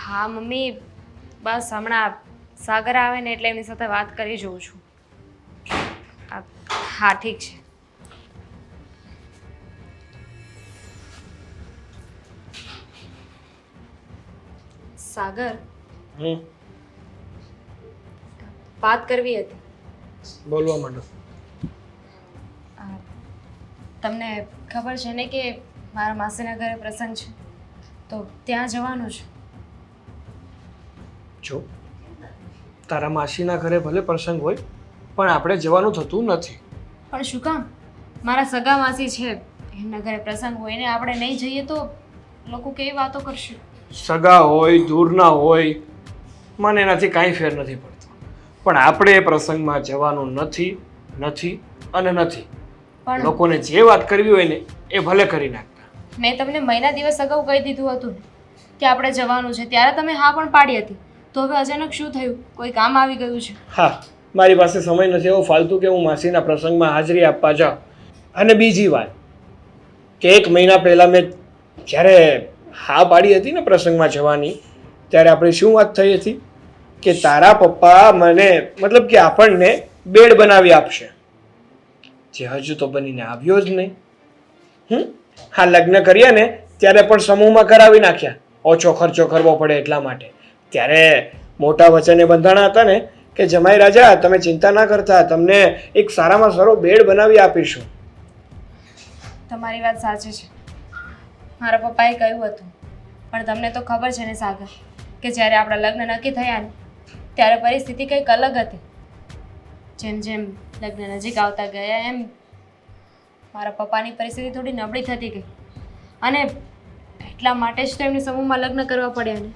હા મમ્મી, બસ હમણાં સાગર આવે ને એટલે એમની સાથે વાત કરી જોઉં છું. હા ઠીક છે. સાગર, વાત કરવી હતી. બોલવા માંડો. આ, તમને ખબર છે ને કે મારા માસીના ઘરે પ્રસંગ છે, તો ત્યાં જવાનું છે. જો તારા માસીના ઘરે ભલે પ્રસંગ હોય પણ આપણે જવાનું થતું નથી. પણ શું કામ? મારા સગા માસી છે, એમના ઘરે પ્રસંગ હોય ને આપણે નહીં જઈએ તો લોકો કેવી વાતો કરશે. સગા હોય દૂરના હોય મને એનાથી કાંઈ ફેર નથી પડતો, પણ આપણે એ પ્રસંગમાં જવાનું નથી નથી અને નથી. પણ લોકોને જે વાત કરવી હોય ને એ ભલે કરી નાખતા. મેં તમને મહિના દિવસ અગાઉ કહી દીધું હતું ને કે આપણે જવાનું છે, ત્યારે તમે હા પણ પાડી હતી. તો હવે અચાનક શું થયું? કોઈ કામ આવી ગયું છે? હા, મારી પાસે સમય નથી એવો ફાલતુ કે હું માસીના પ્રસંગમાં હાજરી આપવા જાઉં. અને બીજી વાત કે 1 મહિના પહેલાં મેં જ્યારે હા પાડી હતી ને પ્રસંગમાં જવાની, ત્યારે આપણે શું વાત થઈ હતી કે તારા પપ્પા મને મતલબ કે આપણને બેડ બનાવી આપશે, જે હજુ તો બનીને આવ્યો જ નહીં. હા, લગ્ન કર્યા ને ત્યારે પણ સમૂહમાં કરાવી નાખ્યા, ઓછો ખર્ચો કરવો પડે એટલા માટે. ત્યારે મોટા વચને બંધાણા હતા ને કે જમાઈ રાજા તમે ચિંતા ના કરતા, તમને એક સારામાં સારો બેડ બનાવી આપીશું. તમારી વાત સાચી છે, મારા પપ્પાએ કહ્યું હતું. પણ તમને તો ખબર છે ને સાગર, કે જ્યારે આપણા લગ્ન નક્કી થયા ને ત્યારે પરિસ્થિતિ કંઈક અલગ હતી. જેમ જેમ લગ્ન નજીક આવતા ગયા એમ મારા પપ્પાની પરિસ્થિતિ થોડી નબળી થતી ગઈ, અને એટલા માટે જ તો એમને સમૂહમાં લગ્ન કરવા પડ્યા ને.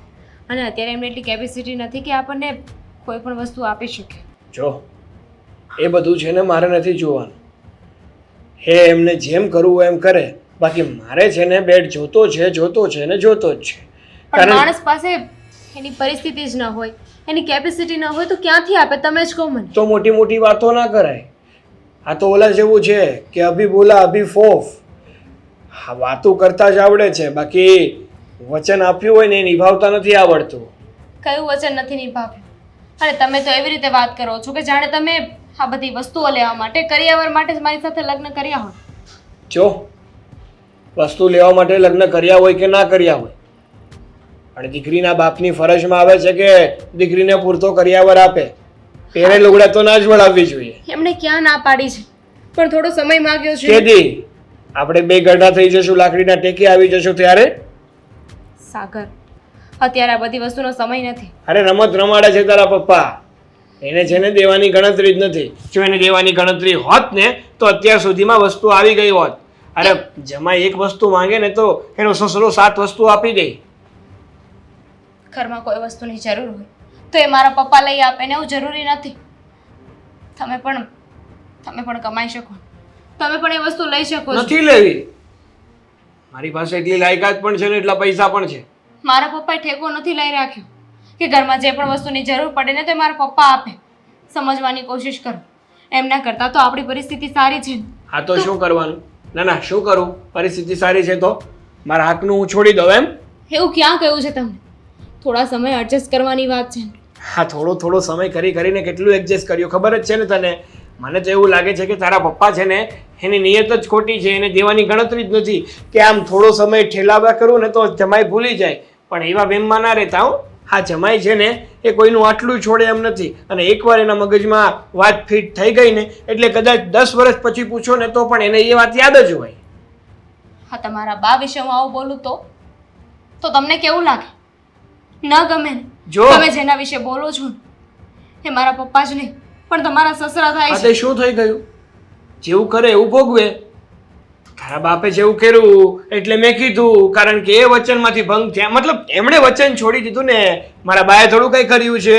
અને અત્યારે એમની એટલી કેપેસિટી નથી કે આપણને કોઈ પણ વસ્તુ આપી શકે. જો એ બધું છે ને મારે નથી જોવાનું, હે એમને જેમ કરવું હોય એમ કરે, બાકી મારે છે ને બેડ જોતો છે ને જોતો જ છે. પણ માણસ પાસે એની પરિસ્થિતિ જ ન હોય, એની કેપેસિટી ન હોય તો ક્યાંથી આપે? તમે જ કહો મને. તો મોટી મોટી વાતો ના કરાય. આ તો ઓલા જેવું છે કે અભી બોલા અભી ફોફ. હા, વાતો કરતા જ આવડે છે, બાકી વચન આપ્યું હોય ને એ નિભાવતા નથી આવડતું. કયું વચન નથી નિભાવ્યું? અને તમે તો એવી રીતે વાત કરો છો કે જાણે તમે આ બધી વસ્તુઓ લેવા માટે, કરિયાવર માટે જ મારી સાથે લગ્ન કર્યા હોય. જો વસ્તુ લેવા માટે લગ્ન કર્યા હોય કે ના કર્યા હોય, પણ દીકરીના બાપની ફરજમાં આવે છે કે દીકરીને પૂરતો કરિયાવર આપે. પહેરે લુગડા તો ના જ વળાવવી જોઈએ. એમણે ક્યાં ના પાડી છે, પણ થોડો સમય માંગ્યો છે. કેદી આપણે બે ગઢા થઈ જશું, લાકડીના ટેકે આવી જશું ત્યારે? સાગર, અત્યારે આ બધી વસ્તુનો સમય નથી. અરે રમત રમાડે છે તારા પપ્પા, એને છે ને દેવાની ગણતરી જ નથી. જો એને દેવાની ગણતરી હોત ને તો અત્યાર સુધીમાં વસ્તુ આવી ગઈ હોત. અરે જમાઈ એક વસ્તુ માંગે ને તો એનો સસરો 7 વસ્તુ આપી દે. ઘરમાં કોઈ વસ્તુની જરૂર હોય તો એ મારા પપ્પા લઈ આપે ને એવું જરૂરી નથી. તમે પણ કમાઈ શકો, તમે પણ એ વસ્તુ લઈ શકો છો. નથી લેવી. મારી પાસે એટલી લાયકાત પણ છે ને એટલા પૈસા પણ છે. મારા પપ્પાએ ઠેકો નથી લઈ રાખ્યો કે ઘરમાં જે પણ વસ્તુની જરૂર પડે ને તો મારા પપ્પા આપે. સમજવાની કોશિશ કરો. એમના કરતાં તો આપણી પરિસ્થિતિ સારી છે. હા તો શું કરવાનું? ના શું કરું? પરિસ્થિતિ સારી છે તો મારા હાથનું હું છોડી દઉં એમ? એવું ક્યાં કહ્યું છે તમને? થોડા સમય એડજસ્ટ કરવાની વાત છે. હા, થોડો સમય કરીને કેટલું એડજસ્ટ કર્યું ખબર જ છે ને તને. મને તો એવું લાગે છે કે તારા પપ્પા છે ને એની નિયત જ ખોટી છે, એને દેવાની ગણતરી જ નથી કે આમ થોડો સમય ઠેલાવા કરું ને તો જમાઈ ભૂલી જાય. પણ એવા વેમમાં ના રહેતા હો. હા, જમાઈ છે ને એ કોઈનું આટલું છોડે એમ નથી, અને એકવાર એના મગજમાં વાત ફિટ થઈ ગઈ ને એટલે કદાચ 10 વર્ષ પછી પૂછો ને તો પણ એને એ વાત યાદ જ હોય. હા, તમારા બા વિશે હું આવું બોલું તો તમને કેવું લાગે? ન ગમે ને? જો તમે જેના વિશે બોલો છો એ મારા પપ્પા જ નહીં પણ તમારા સસરા થાય છે. આ શું થઈ ગયું? જેવું કરે એવું ભોગવે. તારા બાપે જેવું કર્યું એટલે મેં કીધું, કારણ કે એ વચનમાંથી ભંગ થયા, મતલબ એમણે વચન છોડી દીધું ને. મારા બાએ થોડું કઈ કર્યું છે.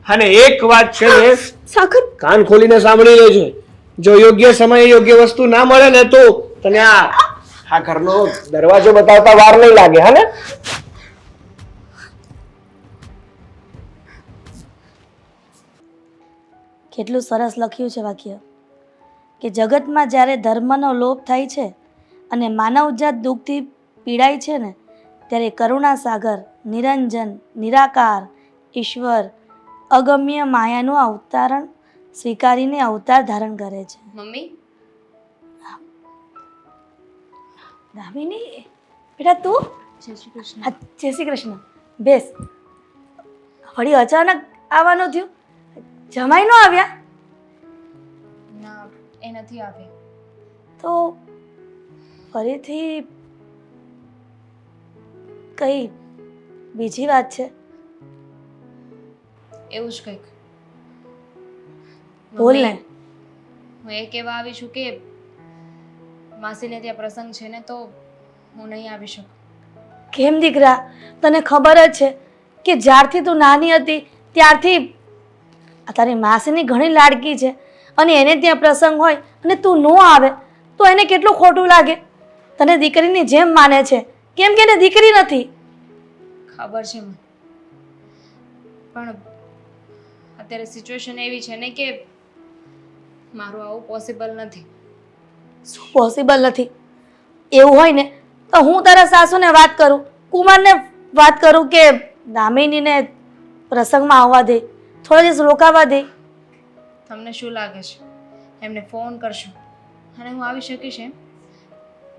અને એક વાત છે ને, સાગર, કાન ખોલીને સાંભળી લેજો. જો યોગ્ય સમયે યોગ્ય વસ્તુ ના મળે ને તો તને આ ઘરનો દરવાજો બતાવતા વાર નહીં લાગે. હા ને? કેટલું સરસ લખ્યું છે વાક્ય કે જગતમાં જ્યારે ધર્મનો લોપ થાય છે અને માનવજાત દુઃખથી પીડાય છે ને ત્યારે કરુણા સાગર નિરંજન, નિરાકાર, ઈશ્વર, અગમ્ય માયાનું અવતારણ સ્વીકારીને અવતાર ધારણ કરે છે. મમ્મી દામિની બેટા તું? જય શ્રી કૃષ્ણ. હા, જય શ્રી કૃષ્ણ. બેસ. વળી અચાનક આવવાનું થયું? જમાઈ ન આવ્યા? ના, એ નથી આવ્યા. તો ફરીથી કઈ બીજી વાત છે? એવું જ કંઈક. બોલ ને. હું એ કહેવા આવી છું કે માસીને ત્યાં પ્રસંગ છે ને, તો હું નહીં આવી શકું. કેમ દીકરા? તને ખબર જ છે કે જ્યારથી તું નાની હતી ત્યારથી આ તારી માસીની ઘણી લાડકી છે, અને એને ત્યાં પ્રસંગ હોય અને તું ન આવે તો એને કેટલું ખોટું લાગે. તને દીકરીની જેમ માને છે, કેમ કે એને દીકરી નથી. ખબર છે મને, પણ અત્યારે સિચ્યુએશન એવી છે ને કે મારું આવું પોસિબલ નથી. શું પોસિબલ નથી? એવું હોય ને તો હું તારા સાસુને વાત કરું, કુમારને વાત કરું કે દામિનીને પ્રસંગમાં આવવા દે, થોડા દિવસ રોકાવા દે. તમને શું લાગે છે એમને ફોન કરશો અને હું આવી શકીશ એમ?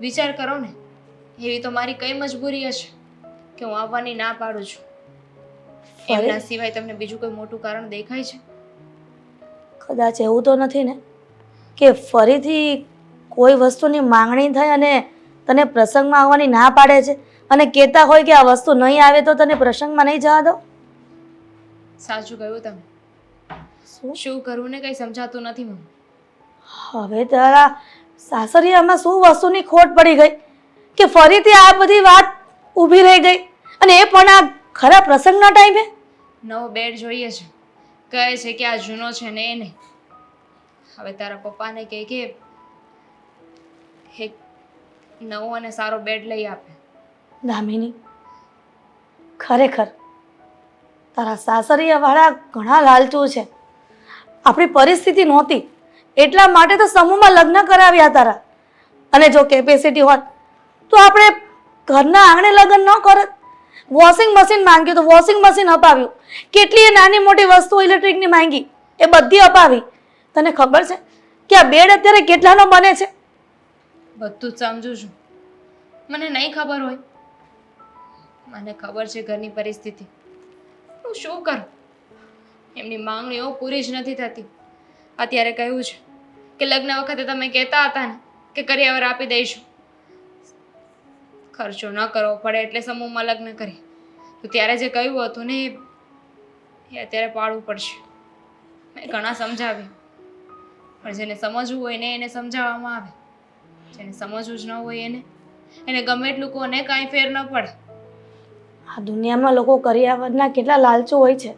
વિચાર કરો ને, એવી તો મારી કઈ મજબૂરી હશે કે હું આવવાની ના પાડું છું? એમના સિવાય તમને બીજું કોઈ મોટું કારણ દેખાય છે? કદાચ એવું તો નથી ને કે ફરીથી કોઈ વસ્તુની માંગણી થઈ અને તને પ્રસંગમાં આવવાની ના પાડે છે અને કહેતા હોય કે આ વસ્તુ નહીં આવે તો તને પ્રસંગમાં નહીં જવા દો? સાચું કહ્યું તમે. શું શું કરવું ને કઈ સમજાતું નથી મને. હવે તારા સાસરિયામાં શું વસ્તુની ખોટ પડી ગઈ કે ફરીથી આ બધી વાત ઊભી રહી ગઈ, અને એ પણ આ ખરા પ્રસંગના ટાઈમે? નવો બેડ જોઈએ છે, કહે છે કે આ જૂનો છે ને એ નહીં. હવે તારા પપ્પાને કહે કે એક નવો અને સારો બેડ લઈ આપે. દામિની, ખરેખર તારા સાસરિયાવાળા ઘણા લાલચુ છે. આપણી પરિસ્થિતિ નહોતી એટલા માટે તો સમૂહમાં લગ્ન કરાવ્યા તારા, અને જો કેપેસિટી હોત તો આપણે ઘરના આંગણે લગ્ન ન કરત. વોશિંગ મશીન માંગ્યું તો વોશિંગ મશીન અપાવ્યું, કેટલી નાની મોટી વસ્તુ ઇલેક્ટ્રિકની માંગી એ બધી અપાવી. તને ખબર છે કે આ બેડ અત્યારે કેટલાનો બને છે? બધું જ સમજુ છું. મને નહીં ખબર હોય? મને ખબર છે ઘરની પરિસ્થિતિ. હું શું કરું? એમની માંગણીઓ પૂરી જ નથી થતી. અત્યારે કહ્યું છે કે લગ્ન વખતે તમે કહેતા હતા ને કે કરિયાવર આપી દઈશું, ખર્ચો ન કરવો પડે એટલે સમૂહમાં લગ્ન કરી. તો ત્યારે જે કહ્યું હતું ને એ અત્યારે પાડવું પડશે. મેં ઘણા સમજાવ્યું, પણ જેને સમજવું હોય ને એને સમજાવવામાં આવે, જેને સમજવું જ ન હોય એને ગમે એટલું કોને કાંઈ ફેર ન પડે. આ દુનિયામાં લોકો કરિયાવરના કેટલા લાલચુ હોય છે.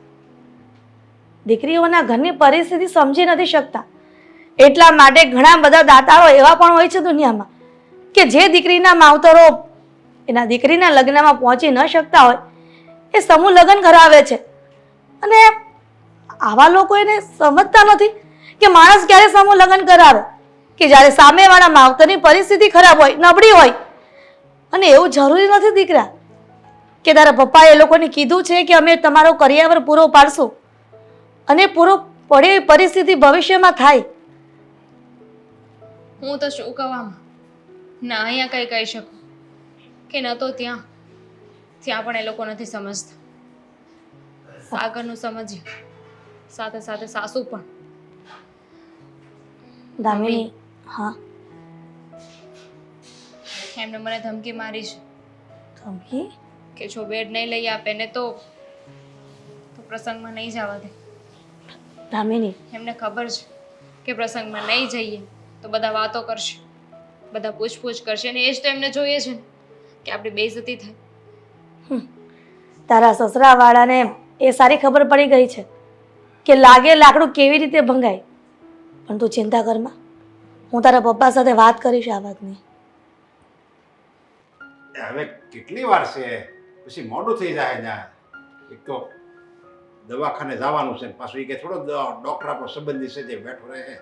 દીકરીઓના ઘરની પરિસ્થિતિ સમજી નથી શકતા, એટલા માટે ઘણા બધા દાતારો એવા પણ હોય છે દુનિયામાં કે જે દીકરીના માવતરો એના દીકરીના લગ્નમાં પહોંચી ન શકતા હોય એ સમૂહ લગ્ન કરાવે છે. અને આવા લોકો એને સમજતા નથી કે માણસ ક્યારે સમૂહ લગ્ન કરાવે કે જ્યારે સામેવાળા માવતરની પરિસ્થિતિ ખરાબ હોય, નબળી હોય. અને એવું જરૂરી નથી દીકરા કે તારા પપ્પાએ એ લોકોને કીધું છે કે અમે તમારો કરિયાવર પૂરો પાડશું અને પૂરો પડે એવી પરિસ્થિતિ ભવિષ્યમાં થાય. હું તો શું કહેવામાં, ના અહીંયા કંઈ કહી શકું કે ન તો ત્યાં પણ એ લોકો નથી સમજતા. સાગરનું સમજીએ, સાથે સાથે સાસુ પણ. દામિની, હા એમને મને ધમકી મારી છે ધમકી? કે જો બેડ નહીં લઈ આપે ને તો પ્રસંગમાં નહીં જવા દે. દામિની, એમને ખબર છે કે પ્રસંગમાં નહીં જઈએ તો બધા વાતો કરશે, બધા પૂછપૂછ કરશે, અને એ જ તો એમને જોઈએ છે ને કે આપણી બેઇજ્જતી થાય. તારા સસરાવાળાને એ સારી ખબર પડી ગઈ છે કે લાગે લાકડું કેવી રીતે ભંગાય. પણ તું ચિંતા કરમાં, હું તારા પપ્પા સાથે વાત કરીશ આ વાતની. હવે કેટલી વાર છે, પછી મોડું થઈ જાય ને. એક તો દવાખાને જવાનું છે, પાછું એ કે થોડો ડૉક્ટર આપણો સંબંધી છે જે બેઠો રહે.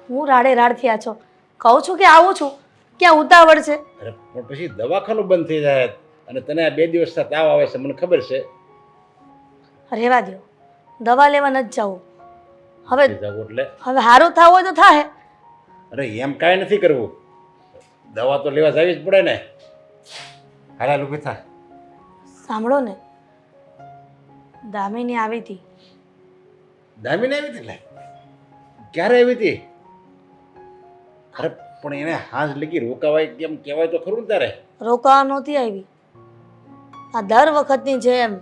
હું રાડે રાડ થયા છો, કહું છું કે આવું છું ક્યાં ઉતાવળ છે? અરે પણ પછી દવાખાનું બંધ થઈ જાય અને તને આ 2 દિવસથી તાવ આવે છે મને ખબર છે. રહેવા દો, દવા લેવા નથી જવું. હવે જાવ એટલે હવે સારું થવું હોય તો થાય. અરે એમ કાંઈ નથી કરવું, દવા તો લેવા જવી જ પડે ને. હાલા ઊભી થા. સાંભળો ને, દામિની આવી હતી. દામીને આવી હતી? લે ક્યારે આવી હતી? અરે પણ એને હાજ લગી રોકાવાય કેમ કહેવાય તો ખરું ને તારે. રોકાવા નહોતી આવી, આ દર વખતની જેમ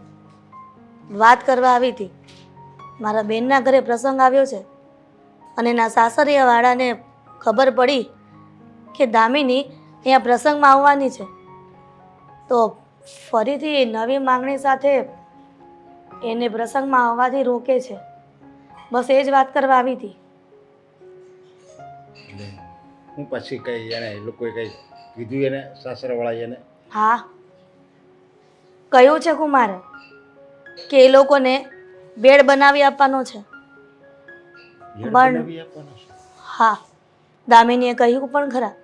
વાત કરવા આવી હતી. મારા બેનના ઘરે પ્રસંગ આવ્યો છે અને એના સાસરિયાવાળાને ખબર પડી કે દામિની અહીંયા પ્રસંગમાં આવવાની છે, તો ફરીથી નવી માંગણી સાથે એને પ્રસંગમાં આવવાથી રોકે છે. બસ એ જ વાત કરવા આવી હતી. હું પછી કઈ એને લોકોએ કઈ કીધું એને સાસરાવાળા એને? હા, કહ્યું છે કુમારે કે એ લોકોને બેડ બનાવી આપવાનો છે. બનાવી આપવાનો છે? હા, દામિનીએ કહ્યું પણ ખરા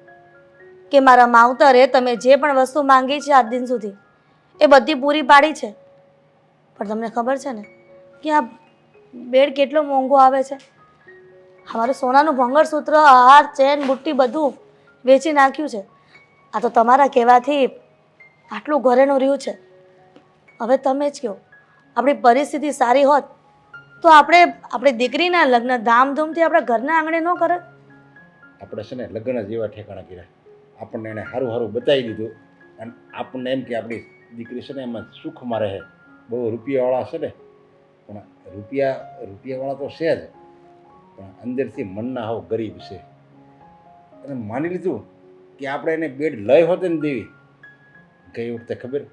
કે મારા માવતરે તમે જે પણ વસ્તુ માંગી છે આજ દિન સુધી એ બધી પૂરી પાડી છે, પણ તમને ખબર છે ને કે આ બેડ કેટલો મોંઘો આવે છે. અમારું સોનાનું મંગળસૂત્ર, હાર, ચેન, બુટ્ટી બધું વેચી નાખ્યું છે. આ તો તમારા કહેવાથી આટલું ઘરેનું રહ્યું છે. હવે તમે જ કહો, આપણી પરિસ્થિતિ સારી હોત તો આપણી દીકરીના લગ્ન ધામધૂમથી આપણા ઘરના આંગણે ન કરે? આપણે છે ને લગ્ન જેવા ઠેકાણા કર્યા, આપણને એને સારું સારું બતાવી દીધું અને આપણને એમ કે આપણી દીકરી છે ને એમાં સુખમાં રહે. બહુ રૂપિયાવાળા છે ને, પણ રૂપિયાવાળા તો છે જ, પણ અંદરથી મનના હાવ ગરીબ છે. અને માની લીધું કે આપણે એને બેડ લઈ હોત ને દેવી. ગઈ વખતે ખબર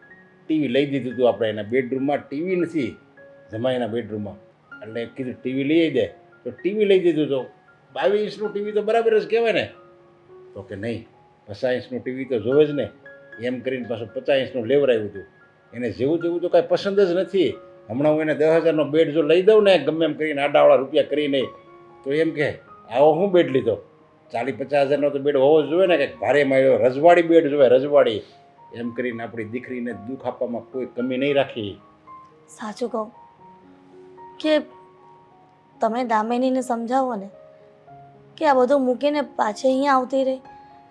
ટીવી લઈ દીધું હતું આપણે એના બેડરૂમમાં. ટીવી નથી જમાઈના બેડરૂમમાં, એટલે કીધું ટીવી લઈ દે, તો ટીવી લઈ દીધું. તો 22 ઇંચનું ટીવી તો બરાબર જ કહેવાય ને. તો કે નહીં, 50 ઇંચનું ટીવી તો જોવે જ ને. એમ કરીને પાછું 50 ઇંચનું લેવરાવ્યું હતું. એને જેવું તેવું તો કાંઈ પસંદ જ નથી. હમણાં હું એને 10,000નો બેડ જો લઈ દઉં ને ગમે એમ કરીને આડાવાળા રૂપિયા કરી નહીં, તો એમ કે આવો હું બેડ લીધો? 40-50 હજારનો તો બેડ હોવો જ જોઈએ ને, કંઈક ભારે માર્યો રજવાડી બેડ જોઈએ, રજવાડી. એમ કરીને આપણી દીકરીને દુઃખ આપવામાં કોઈ કમી નહીં રાખી. સાચું કહું કે તમે દામિનીને સમજાવો ને કે આ બધું મૂકીને પાછી અહીંયા આવતી રહી.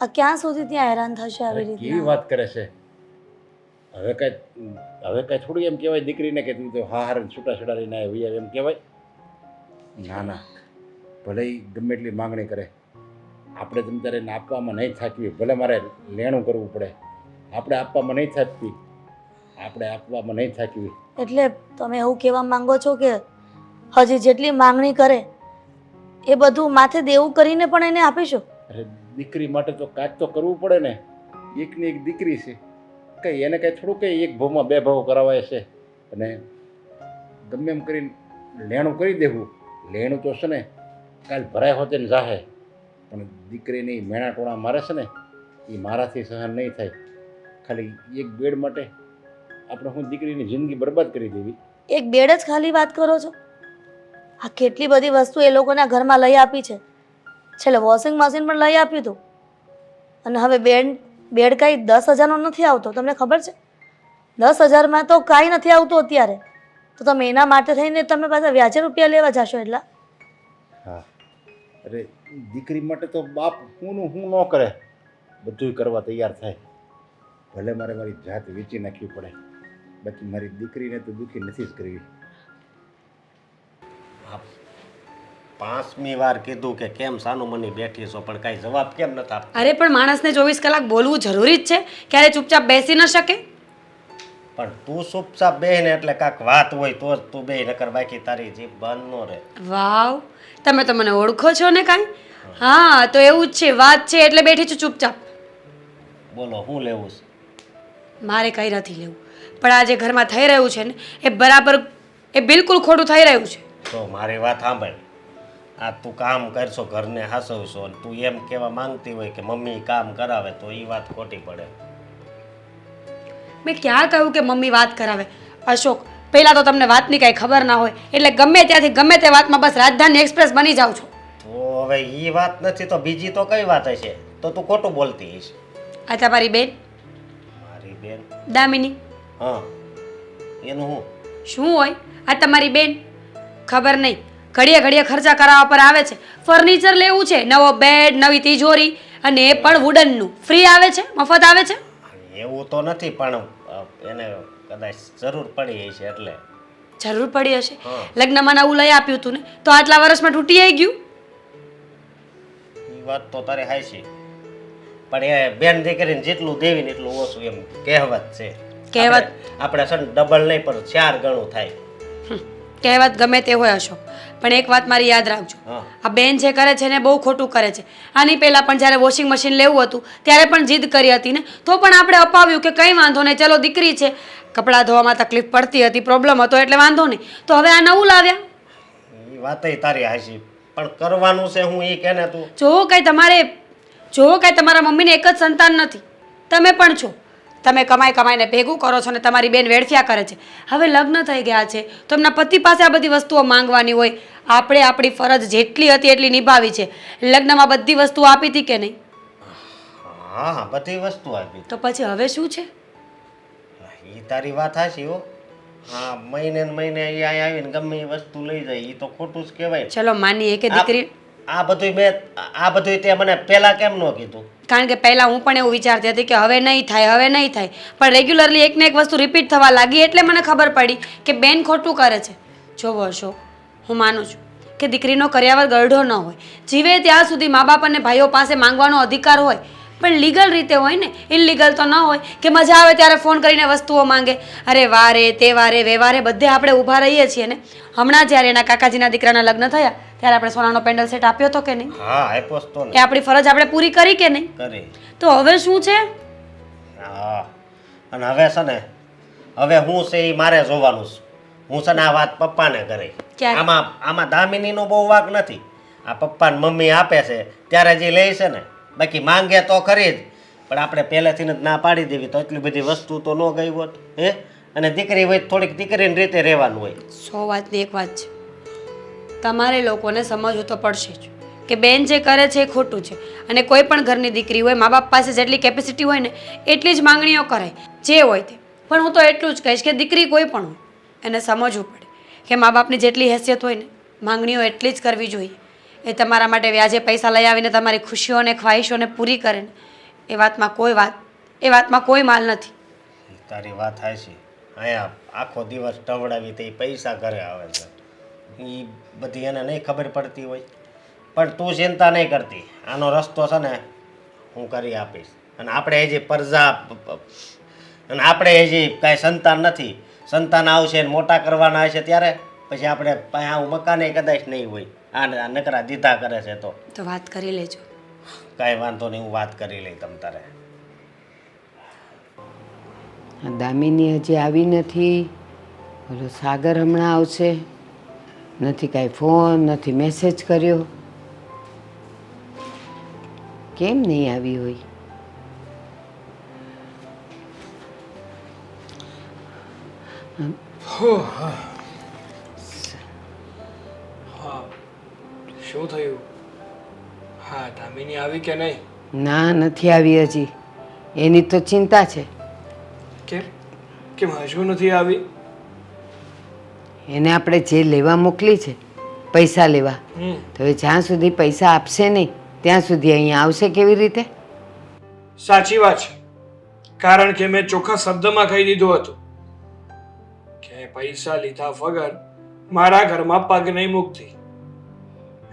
આ ક્યાં સુધી ત્યાં હેરાન થશે આવી કેવી રીતના? વાત કરે છે. હવે કાંઈ થોડું એમ કહેવાય દીકરીને કે તું તો હા હારે છૂટા છૂટા લઈને આવી એમ કહેવાય? ના ના, ભલે ઈ ગમે એટલી માંગણી કરે, આપણે તમ તારે એને આપવામાં નહીં થાકવી. ભલે મારે લેણું કરવું પડે, આપણે આપવામાં નહીં થાકવી. એટલે તમે એવું કહેવા માંગો છો કે હજી જેટલી માંગણી કરે એ બધું માથે દેવું કરીને પણ એને આપીશું? અરે દીકરી માટે તો કાંઈક તો કરવું પડે ને. એકની એક દીકરી છે, કંઈ એને કાંઈ થોડું કંઈ એક ભાવમાં 2 ભાવ કરાવાય છે. અને ગમે એમ કરીને લેણું કરી દેવું. લેણું તો છે ને કાલ ભરાય હોતે ને જાહે, પણ દીકરીની મેણા ટોણા મારે છે ને એ મારાથી સહન નહીં થાય. ખાલી એક બેડ માટે આપણે હું દીકરીની જિંદગી બરબાદ કરી દેવી? એક બેડ જ ખાલી વાત કરો છો? આ કેટલી બધી વસ્તુ એ લોકોના ઘરમાં લઈ આપી છે. છેલ્લે વોશિંગ મશીન પણ લઈ આપ્યું હતું. અને હવે બેડ કાંઈ 10,000નો નથી આવતો, તમને ખબર છે? 10,000માં તો કાંઈ નથી આવતું અત્યારે. તો તમે એના માટે થઈને તમે પાછા વ્યાજે રૂપિયા લેવા જશો એટલા? હા, અરે દીકરી માટે તો બાપ હું ન કરે, બધું કરવા તૈયાર થાય. ભલે મારે મારી જાત વેચી નાખવી પડે, બાકી મારી દીકરીને તો દુઃખી નથી જ કરવી. 5મી વાર કીધું કે કેમ સાનું મની બેઠી છો, પણ કાંઈ જવાબ કેમ નથી આપતા? અરે પણ માણસને 24 કલાક બોલવું જરૂરી જ છે? ક્યારે ચૂપચાપ બેસી ન શકે? પણ તું ચૂપચાપ બેહીને એટલે કાંઈક વાત હોય તો જ તું બેહી, નકર બાકી તારી જીભ બંધ ન રહે. વાવ, તમે તો મને ઓળખો છો ને કાંઈ? હા, તો એવું જ છે, વાત છે એટલે બેઠી છું ચૂપચાપ. બોલો શું લેવું છે? મારે કંઈ નથી લેવું, પણ આ જે ઘરમાં થઈ રહ્યું છે ને એ બિલકુલ ખોટું થઈ રહ્યું છે. તો મારી વાત સાંભળ. આ તું કામ કરશો, ઘરને હાસવશો, અને તું એમ કહેવા માંગતી હોય કે મમ્મી કામ કરાવે, તો એ વાત ખોટી પડે. મેં ક્યાં કહ્યું કે મમ્મી વાત કરાવે? અશોક, પહેલાં તો તમને વાતની કાંઈ ખબર ના હોય એટલે ગમે ત્યાંથી ગમે તે વાતમાં બસ રાજધાની એક્સપ્રેસ બની જાઓ છો. તો હવે એ વાત નથી તો બીજી તો કઈ વાત હશે? તો તું ખોટું બોલતી હઈશ. આ તમારી બેન મારી બેન? દામિની હા, એનું હું? શું હોય? આ તમારી બેન ખબર નહીં, ઘડીએ ઘડીએ ખર્ચા કરાવવા પર આવે છે. ફર્નિચર લેવું છે, નવો બેડ, નવી તિજોરી, અને એ પણ વુડનનું. ફ્રી આવે છે, મફત આવે છે? એવું તો નથી, પણ એને કદાચ જરૂર પડી હશે એટલે. જરૂર પડી હશે. હા. લગ્નમાં નવું લઈ આપ્યું હતું ને, તો આટલા વર્ષમાં તૂટી આવી ગયું. એ વાત તો તારે હાચી, પણ એ બેન દીકરીને જેટલું દેવી ને એટલું ઓછું, એમ કહેવત છે. કહેવત? આપણે છે ને ડબલ નહીં પણ 4 ગણું થાય. કહેવત ગમે તે હોય અશોક, પણ એક વાત મારી યાદ રાખજો. હા. આ બેન જે કરે છે ને બહુ ખોટું કરે છે. આની પહેલાં પણ જ્યારે વોશિંગ મશીન લેવું હતું ત્યારે પણ જીદ કરી હતી ને, તો પણ આપણે અપાવ્યું કે કંઈ વાંધો નહીં, ચલો દીકરી છે, કપડાં ધોવામાં તકલીફ પડતી હતી, પ્રોબ્લેમ હતો એટલે વાંધો નહીં. તો હવે આ નવું લાવ્યા. એ વાતય તારી હાચી, પણ કરવાનું છે હું એ કે ને તું. જો કાંઈ તમારા મમ્મીને એક જ સંતાન નથી, તમે પણ છો. તમે કમાઈ કમાઈને ભેગું કરો છો ને તમારી બેન વેડફ્યા કરે છે. હવે લગ્ન થઈ ગયા છે તો એમના પતિ પાસે આ બધી વસ્તુઓ માંગવાની હોય. આપણે આપણી ફરજ જેટલી હતી એટલી નિભાવી છે. લગ્નમાં બધી વસ્તુઓ આપી હતી કે નહીં? હા હા, બધી વસ્તુ આપી. તો પછી હવે શું છે? એ તારી વાત હાચી હો. હા, મહિને ને મહિને અહીંયા આવીને ગમે એ વસ્તુ લઈ જાય, એ તો ખોટું જ કહેવાય. ચલો માનીએ કે દીકરી, આ બધું તે મને પહેલા કેમ ન કીધું? કારણ કે પહેલાં હું પણ એવું વિચારતી હતી કે હવે નહીં થાય, હવે નહીં થાય, પણ રેગ્યુલરલી એક ને એક વસ્તુ રિપીટ થવા લાગી એટલે મને ખબર પડી કે બેન ખોટું કરે છે. જો વર્ષો હું માનું છું કે દીકરીનો કર્યાવર ગરઢો ન હોય, જીવે ત્યાં સુધી મા બાપ અને ભાઈઓ પાસે માંગવાનો અધિકાર હોય, પણ લીગલ રીતે હોય ને, ઇનલીગલ તો ન હોય કે મજા આવે ત્યારે ફોન કરીને વસ્તુઓ માંગે. અરે વારે તહેવારે વ્યવહારે બધે આપણે ઊભા રહીએ છીએ ને. હમણાં જ્યારે એના કાકાજીના દીકરાના લગ્ન થયા ત્યારે આપણે સોનાનો પેન્ડલ સેટ આપ્યો હતો કે નહીં? હા, આપ્યો જ તો એ ને. આપણી ફરજ આપણે પૂરી કરી કે નહીં? કરી. તો હવે શું છે? હા, અને હવે છે ને, હવે હું છે એ મારે જોવાનું છે. હું છે ને આ વાત પપ્પાને કરી. ક્યારે? આમાં દામિનીનો બહુ વાંક નથી. આ પપ્પા ને મમ્મી આપે છે ત્યારે જે લે છે ને, બાકી માંગે તો ખરી જ, પણ આપણે પહેલેથી જ ના પાડી દેવી તો એટલી બધી વસ્તુ તો ન ગઈ હોત. હે, અને દીકરી હોય થોડીક દીકરીની રીતે રહેવાનું હોય. 100 વાતની એક વાત છે, તમારે લોકોને સમજવું તો પડશે જ કે બેન જે કરે છે એ ખોટું છે. અને કોઈ પણ ઘરની દીકરી હોય, મા બાપ પાસે જેટલી કેપેસિટી હોય ને એટલી જ માંગણીઓ કરાય, જે હોય તે. પણ હું તો એટલું જ કહીશ કે દીકરી કોઈ પણ હોય એને સમજવું પડે કે મા બાપની જેટલી હેસિયત હોય ને માંગણીઓ એટલી જ કરવી જોઈએ. એ તમારા માટે વ્યાજે પૈસા લઈ આવીને તમારી ખુશીઓ અને ખ્વાહિશોને પૂરી કરે ને, એ વાતમાં કોઈ માલ નથી. તારી વાત થાય છે. અહીંયા આખો દિવસ ટવડાવી તે પૈસા ઘરે આવે છે, એ બધી એને નહીં ખબર પડતી હોય. પણ તું ચિંતા નહીં કરતી, આનો રસ્તો છે ને હું કરી આપીશ. અને આપણે હજી હજી કાંઈ સંતાન નથી. સંતાન આવશે ને મોટા કરવાના હશે ત્યારે પછી આપણે આવું મકાને કદાચ નહીં હોય. આ નકરા દીધા કરે છે તો વાત કરી લેજો. કાંઈ વાંધો નહીં, હું વાત કરી લઈ તમ તારે. દામિની હજી આવી નથી. ઓલો સાગર હમણાં આવશે, નથી કાંઈ ફોન, નથી મેસેજ કર્યો. કેમ નહીં આવી હોય? હા, શું થયું? હા, દામિની આવી કે નહીં? ના, નથી આવી હજી. એની તો ચિંતા છે. કેમ હજુ નથી આવી? એને આપણે જે લેવા મોકલી છે, પૈસા લેવા, તો એ જ્યાં સુધી પૈસા આપશે નહીં ત્યાં સુધી અહીંયા આવશે કેવી રીતે? સાચી વાત છે, કારણ કે મેં ચોખ્ખા શબ્દમાં કહી દીધું હતું કે પૈસા લીધા વગર મારા ઘરમાં પગ નહીં મૂકતી.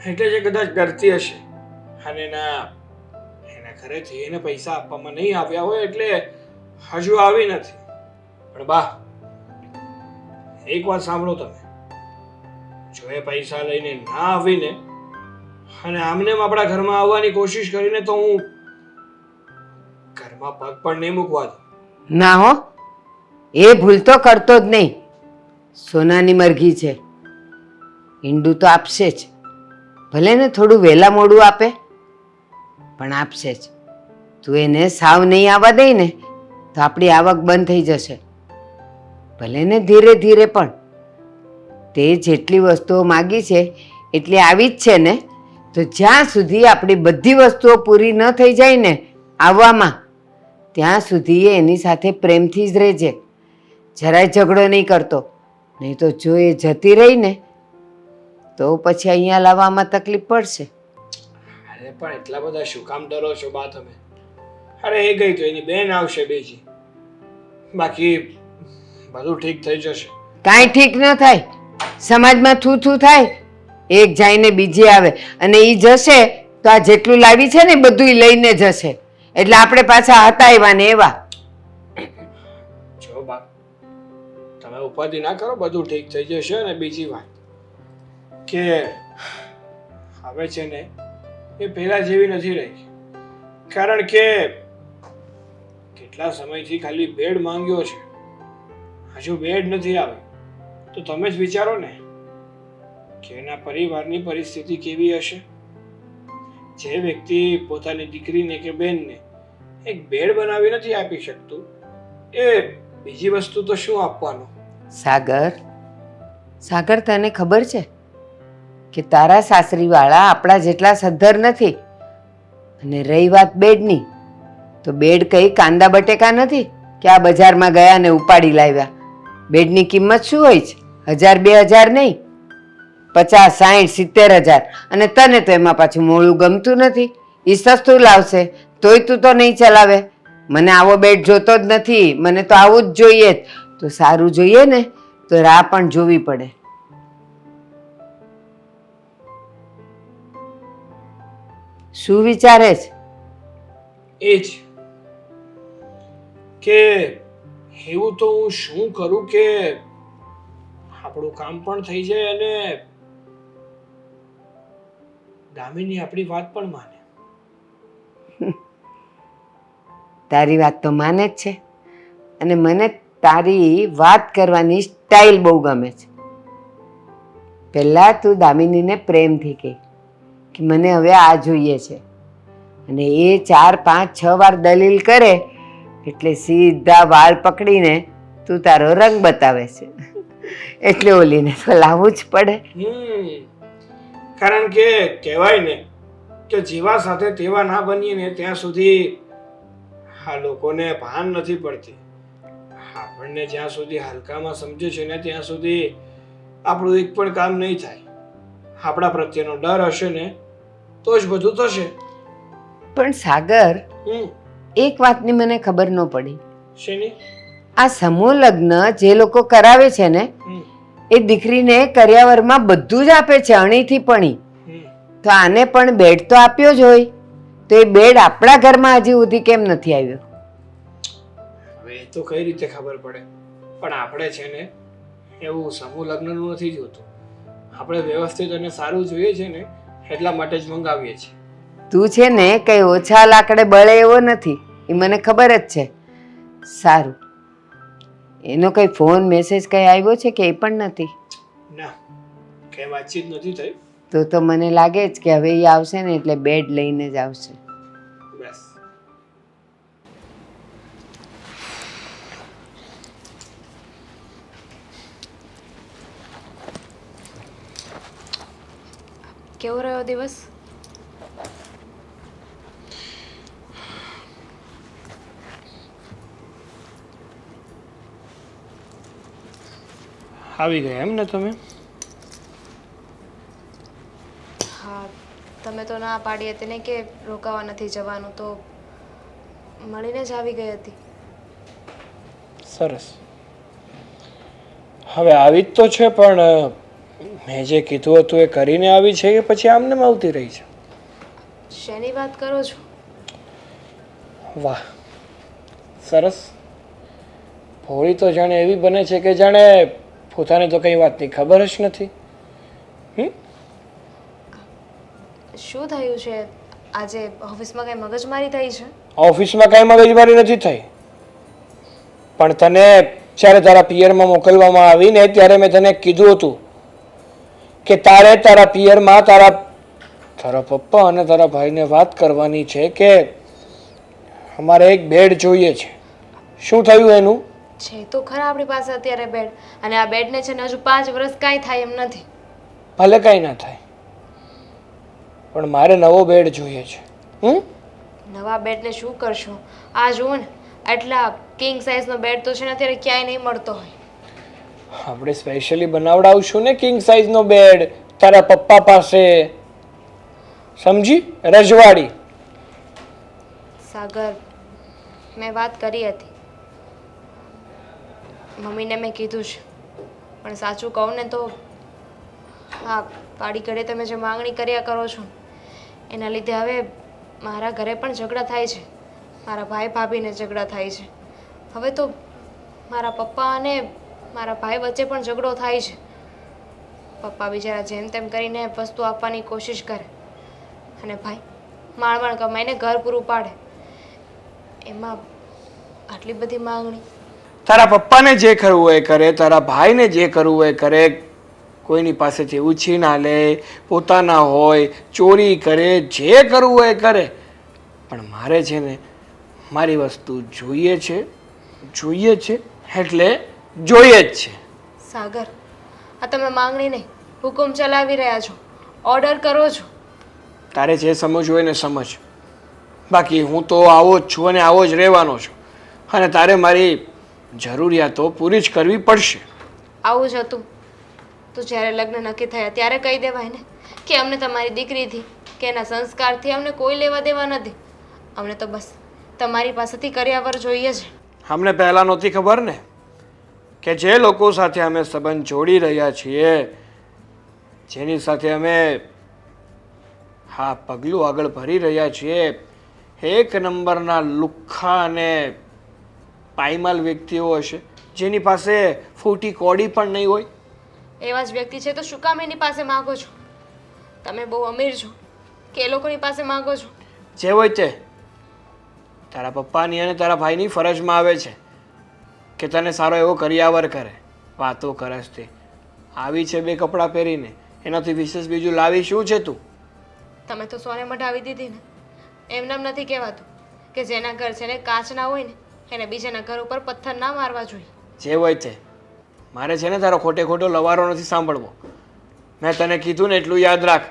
એટલે જે કદાચ ડરતી હશે અને એના ઘરેથી એને પૈસા આપવામાં નહીં આવ્યા હોય એટલે હજુ આવી નથી. પણ બા, એક વાત સાંભળો તમે, જો એ પૈસા લઈને ના આવીને અને આમને આપણા ઘરમાં આવવાની કોશિશ કરીને તો હું ઘરમાં પગ પણ નહીં મૂકવા દઉં. ના હો, એ ભૂલ તો કરતો જ નહીં. સોનાની મરઘી છે, ઈંડું તો આપશે જ. ભલે ને થોડું વહેલા મોડું આપે પણ આપશે જ. તું એને સાવ નહીં આવવા દે ને તો આપણી આવક બંધ થઈ જશે. ભલે ને ધીરે ધીરે, પણ તે જેટલી વસ્તુઓ માગી છે એટલી આવી જ છે ને, તો જ્યાં સુધી આપણી બધી વસ્તુઓ પૂરી ન થઈ જાય ને આવવામાં, ત્યાં સુધી એની સાથે પ્રેમથી જ રહેજે. જરાય ઝઘડો નહીં કરતો, નહીં તો જો એ જતી રહી ને તો પછી અહીંયા લાવવામાં તકલીફ પડશે. અરે પણ એટલા બધા શું કામ ડરો છો બા તમે? અરે એ ગઈ તો એની બેન આવશે બીજી, બાકી બધું ઠીક થઈ જશે. કાંઈ ઠીક ન થાય. સમાજમાં થૂ થૂ થાય, એક જાય ને બીજી આવે, અને એ જશે તો આ જેટલું લાવી છે ને બધું લઈને જશે. એટલે આપણે પાછા હતા એવા ને એવા. જો બા, તમે ઉપાધિ ના કરો, બધું ઠીક થઈ જશે. અને બીજી વાત કે હવે છે ને એ પહેલા જેવી નથી રહી, કારણ કે કેટલા સમયથી ખાલી બેડ માંગ્યો છે, હજુ બેડ નથી આવે. તો તમે જ વિચારો ને કે એના પરિવારની પરિસ્થિતિ કેવી હશે. જે વ્યક્તિ પોતાની દીકરીને કે બેનને એક બેડ બનાવી નથી આપી શકતું, એ બીજી વસ્તુ તો શું આપવાનું? સાગર, તને ખબર છે કે તારા સાસરીવાળા આપણા જેટલા સદ્ધર નથી. અને રહી વાત બેડની, તો બેડ કઈ કાંદા બટેકા નથી કે આ બજારમાં ગયા ને ઉપાડી લાવ્યા. બેડની કિંમત શું હોય છે? 1000-2000 નહીં, 50-60-70,000. અને તને તો એમાં પાછું મોળું ગમતું નથી. એ સસ્તું લાવશે તોય તું તો નહીં ચલાવે. મને આવો બેડ જોતો જ નથી, મને તો આવું જ જોઈએ. તો સારું જોઈએ ને તો રાહ પણ જોવી પડે. શું વિચારે છે? એ જ કે એવું તો હું શું કરું કે આપણું કામ પણ થઈ જાય અને દામિની આપણી વાત પણ માને. તારી વાત તો માને જ છે, અને મને તારી વાત કરવાની સ્ટાઇલ બહુ ગમે છે. પહેલાં તું દામિનીને પ્રેમથી કહે કે મને હવે આ જોઈએ છે, અને એ 4-5-6 વાર દલીલ કરે એટલે સીધા વાળ પકડીને તું તારો રંગ બતાવે છે. એટલે ઓલીને તો લાવવું જ પડે. કારણ કે કહેવાય ને કે જેવા સાથે તેવા ના બનીએ ને ત્યાં સુધી આ લોકોને ભાન નથી પડતી. આપણને જ્યાં સુધી હલકામાં સમજે છે ને ત્યાં સુધી આપણું એક પણ કામ નહીં થાય. આપણા પ્રત્યેનો ડર હશે ને તો જ બધું થશે. પણ સાગર, એક વાતની મને ખબર ન પડી. શેની? આ સમૂહ લગ્ન જે લોકો કરાવે છે ને એ દીકરીને કરિયાવરમાં બધું જ આપે છે, અણીથી પણી. તો આને પણ બેડ તો આપ્યો જ હોય, તો એ બેડ આપણા ઘરમાં હજી સુધી કેમ નથી આવ્યો? હવે એ તો કઈ રીતે ખબર પડે? પણ આપણે છે ને એવું સમૂહ લગ્નનું નથી જોતું. આપણે વ્યવસ્થિત અને સારું જોઈએ છે ને એટલા માટે જ મંગાવીએ છીએ. તું છે ને કઈ ઓછા લાકડે બળે એવો નથી, એ મને ખબર જ છે. સારું, એનો કઈ ફોન મેસેજ કઈ આવ્યો છે કે એ પણ નથી? ના, કઈ વાતચીત નથી થઈ. તો મને લાગે જ કે હવે એ આવશે ને એટલે બેડ લઈને જ આવશે. બસ. કેવો રહ્યો દિવસ? આવી ગયા એમ ને તમે? હા, તમે તો ના પાડી હતી ને કે રોકાવા નથી જવાનું, તો મળીને જ આવી ગઈ હતી. સરસ. હવે આવી જ તો છે, પણ મેં જે કીધું હતું એ કરીને આવી છે કે પછી આમને આવતી રહી છે? શેની વાત કરો છો? વાહ, સરસ. ભોળી તો જાણે એવી બને છે કે જાણે પોતાને તો કઈ વાતની ખબર જ નથી. શું થયું છે આજે? ઓફિસમાં કઈ મગજમારી થઈ છે? ઓફિસમાં કઈ મગજમારી નથી થઈ, પણ તને જ્યારે તારા પિયરમાં મોકલવામાં આવીને ત્યારે મેં તને કીધું હતું કે તારે તારા પિયરમાં તારા પપ્પા અને તારા ભાઈને વાત કરવાની છે કે અમારે એક બેડ જોઈએ છે. શું થયું એનું? છે તો ખરા આપણી પાસે અત્યારે બેડ, અને આ બેડને છે ને હજુ 5 વર્ષ કાંઈ થાય એમ નથી. ભલે કાંઈ ના થાય, પણ મારે નવો બેડ જોઈએ છે. નવા બેડને શું કરશો? આ જુઓ ને, આટલા કિંગ સાઇઝનો બેડ તો છે ને અત્યારે ક્યાંય નહીં મળતો હોય. આપણે સ્પેશિયલી બનાવડાવશું ને કિંગ સાઇઝનો બેડ તારા પપ્પા પાસે, સમજી? રજવાડી. સાગર, મેં વાત કરી હતી, મમ્મીને મેં કીધું છે, પણ સાચું કહું ને તો હા, પાડી ઘડે તમે જે માંગણી કર્યા કરો છો એના લીધે હવે મારા ઘરે પણ ઝઘડા થાય છે, મારા ભાઈ ભાભીને ઝઘડા થાય છે. હવે તો મારા પપ્પા અને મારા ભાઈ વચ્ચે પણ ઝઘડો થાય છે. પપ્પા બિચારા જેમ તેમ કરીને વસ્તુ આપવાની કોશિશ કરે અને ભાઈ માળ કમાઈને ઘર પૂરું પાડે. એમાં આટલી બધી માંગણી. તારા પપ્પાને જે કરવું હોય એ કરે, તારા ભાઈને જે કરવું હોય એ કરે, કોઈની પાસેથી ઉછી ના લે, પોતાના હોય ચોરી કરે, જે કરવું હોય એ કરે. પણ મારે છે ને મારી વસ્તુ જોઈએ છે એટલે જોઈએ જ છે. સાગર, આ તમે માંગણી નહીં, હુકુમ ચલાવી રહ્યા છો, ઓર્ડર કરો છો. તારે જે સમજવું હોય ને સમજ, બાકી હું તો આવો જ છું અને આવો જ રહેવાનો છું, અને તારે મારી જરૂરિયાતો પૂરી જ કરવી પડશે. આવું જ હતું તો જ્યારે લગ્ન નક્કી થયા ત્યારે કહી દેવાય ને કે અમને તમારી દીકરીથી કે એના સંસ્કારથી અમને કોઈ લેવા દેવા નથી, અમને તો બસ તમારી પાસેથી કર્યાવર જોઈએ છે. અમને પહેલાં નહોતી ખબર ને કે જે લોકો સાથે અમે સંબંધ જોડી રહ્યા છીએ, જેની સાથે અમે પગલું આગળ ભરી રહ્યા છીએ, એક નંબરના લુખ્ખા અને પાયમાલ વ્યક્તિઓ હશે, જેની પાસે ફૂટી કોડી પણ નહીં હોય. એવા જ વ્યક્તિ છે તો શું કામ એની પાસે માગો છો? તમે બહુ અમીર છો કે એ લોકોની પાસે માગો છો? જે હોય તે તારા પપ્પાની અને તારા ભાઈની ફરજમાં આવે છે કે તને સારો એવો કર્યાવર કરે. વાતો કરસ તે આવી છે બે કપડાં પહેરીને, એનાથી વિશેષ બીજું લાવી શું છે તું? તમે તો સોને મઢાવી દીધી ને. એમને એમ નથી કહેવાતું કે જેના ઘર છે ને કાચ ના હોય ને એને બીજાના ઘર ઉપર પથ્થર ના મારવા જોઈએ. જે હોય તે મારે છે ને તારો ખોટો લવારો નથી સાંભળવો. મેં તને કીધું ને એટલું યાદ રાખ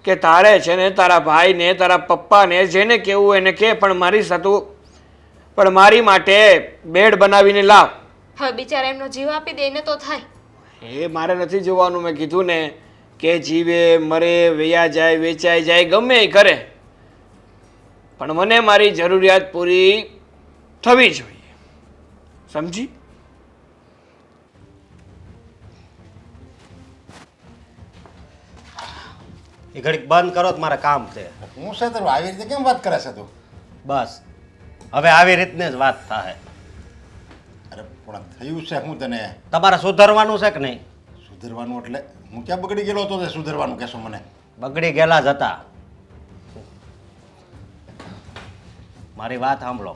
કે તારે છે ને તારા ભાઈને, તારા પપ્પાને જેને કહેવું એને કહે, પણ મારી માટે બેડ બનાવીને લાવ. હવે બિચારા એમનો જીવ આપી દે એને તો થાય. એ મારે નથી જોવાનું. મેં કીધું ને કે જીવે મરે, વૈયા જાય, વેચાઈ જાય, ગમે એ કરે, પણ મને મારી જરૂરિયાત પૂરી થવી જોઈએ, સમજી? એ ઘડીક બંધ કરો તો મારે કામ છે. હું છે તારું આવી રીતે કેમ વાત કરે છે તું? બસ હવે આવી રીતને જ વાત થાય. અરે પણ થયું છે હું તને તમારે સુધરવાનું છે કે નહીં? સુધરવાનું એટલે હું ક્યાં બગડી ગયેલો હતો તે સુધરવાનું કહેશો મને? બગડી ગયેલા જ હતા. મારી વાત સાંભળો.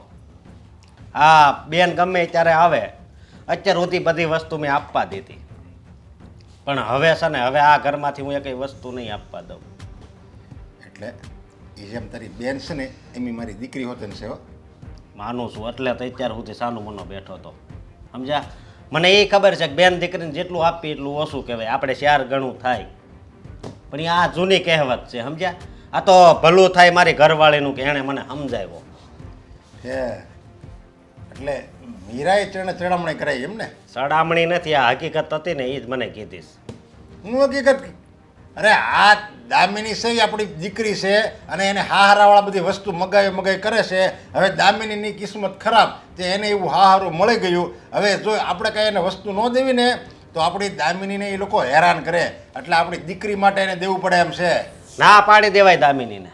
હા, બેન ગમે ત્યારે આવે, અત્યાર સુધી બધી વસ્તુ મેં આપવા દીધી, પણ હવે છે ને હવે આ ઘરમાંથી હું એકઈ વસ્તુ નહીં આપવા દઉં. એટલે એ જેમ તારી બેન છે ને એમ મારી દીકરી હોત ને છે હો. માનું છું એટલે તો અત્યાર સુધી સાનું મનો બેઠો હતો, સમજ્યા? મને એ ખબર છે કે બેન દીકરીને જેટલું આપી એટલું ઓછું કહેવાય, આપણે 4 ગણું થાય. પણ એ આ જૂની કહેવત છે, સમજ્યા? આ તો ભલું થાય મારી ઘરવાળીનું કે એણે મને સમજાવ્યો. હે એટલે મીરાએ ચડામણી કરાઈ એમ ને? સડામણી નથી, આ હકીકત હતી ને એ જ મને કીધીશ. હું હકીકત? અરે આ દામિની છે એ આપણી દીકરી છે અને એને હાહારાવાળા બધી વસ્તુ મગાવી કરે છે. હવે દામિનીની કિસ્મત ખરાબ, તે એને એવું હાહારું મળી ગયું. હવે જો આપણે કાંઈ એને વસ્તુ ન દેવી ને તો આપણી દામિનીને એ લોકો હેરાન કરે, એટલે આપણી દીકરી માટે એને દેવું પડે એમ છે. ના પાડી દેવાય દામિનીને.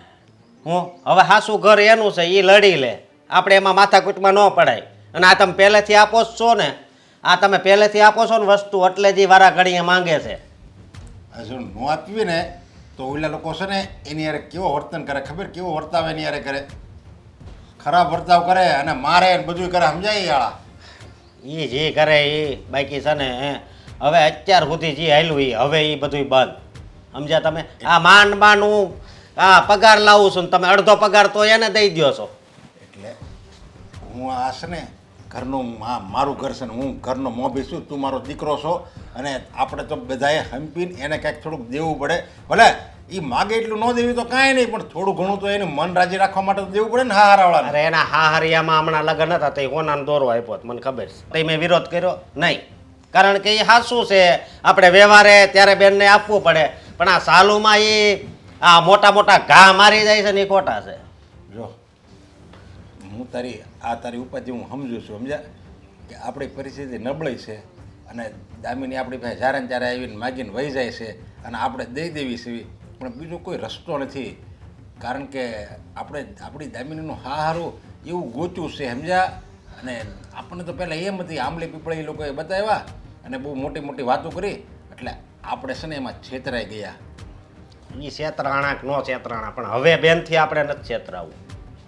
હું હવે હાસું ઘર એનું છે, એ લડી લે, આપણે એમાં માથાકૂટમાં ન પડાય. અને આ તમે પહેલેથી આપો છો ને, આ તમે પહેલેથી આપો છો ને વસ્તુ, એટલે જ વારા ઘડીએ માંગે છે. હજુ ન આપવી ને તો ઓલા લોકો છે ને એની યારે કેવો વર્તન કરે ખબર? કેવો વર્તાવ એની યારે કરે? ખરાબ વર્તાવ કરે અને મારે ને બધું કરે, સમજાય? યાળા એ જે કરે એ બાકી છે ને હવે અત્યાર સુધી જે હાલ્યું એ હવે એ બધું બંધ, સમજ્યા તમે? આ માંડ હું આ પગાર લાવું છું ને તમે અડધો પગાર તો એને દઈ દો છો. એટલે હું આ છે ને ઘરનું મારું ઘર છે ને હું ઘરનો મોભી છું, તું મારો દીકરો છો, અને આપણે તો બધાએ હંપીને એને કાંઈક થોડુંક દેવું પડે. ભલે એ માગે એટલું ન દેવી તો કાંઈ નહીં, પણ થોડું ઘણું તો એનું મન રાજી રાખવા માટે તો દેવું પડે ને હારાવાળાને. અરે એના હાહરિયામાં હમણાં લગ્ન હતા તો એ હોનાનો દોરો આપ્યો હતો, મને ખબર છે. તો મેં વિરોધ કર્યો નહીં, કારણ કે એ સાચું છે. આપણે વ્યવહારે ત્યારે બેનને આપવું પડે, પણ આ સાલુમાં એ આ મોટા મોટા ઘા મારી જાય છે ને એ ખોટા છે. જો હું તારી ઉપાધિ હું સમજુ છું, સમજ્યા કે આપણી પરિસ્થિતિ નબળી છે અને દામિની આપણી પાસે જ્યારે ને ત્યારે આવીને માગીને વહી જાય છે અને આપણે દઈ દેવી છે, પણ બીજો કોઈ રસ્તો નથી. કારણ કે આપણે આપણી દામિનીનું હારું એવું ગોચ્યું છે, સમજ્યા. અને આપણને તો પહેલાં એમ હતી આંબલી પીપળી એ લોકોએ બતાવ્યા અને બહુ મોટી મોટી વાતો કરી, એટલે આપણે છે ને એમાં છેતરાઈ ગયા. એ છેતરાણા કે નો છેતરાણા, પણ હવે બેનથી આપણે નથી છેતરાવું.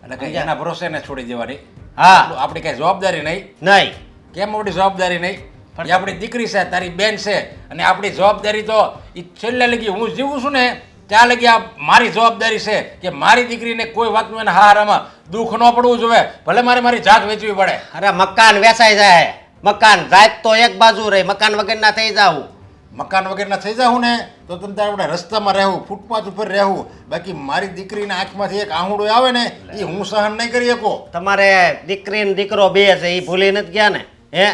એટલે કંઈ એના ભરોસે ને છોડી દેવાની. હા, આપણી કાંઈ જવાબદારી નહીં. નહીં. કેમ આપણી જવાબદારી નહીં? એ આપણી દીકરી છે, તારી બેન છે, અને આપણી જવાબદારી તો એ છેલ્લે લગી હું જીવું છું ને ત્યાં લગી આ મારી જવાબદારી છે કે મારી દીકરીને કોઈ વાતનું એને હારામાં દુઃખ ન પડવું જોઈએ, ભલે મારે મારી જાત વેચવી પડે. અરે મકાન વેચાઈ જાય, મકાન જાત તો એક બાજુ રહી, મકાન વગરના થઈ જાવું. મકાન વગેરેના થઈ જાઉં ને તો તમે તારે આપણે રસ્તામાં રહેવું, ફૂટપાથ ઉપર રહેવું, બાકી મારી દીકરીના આંખમાંથી એક આહુડો આવે ને એ હું સહન નહીં કરી શકું. તમારે દીકરી ને દીકરો બે છે, એ ભૂલી નથી ગયા ને? હે,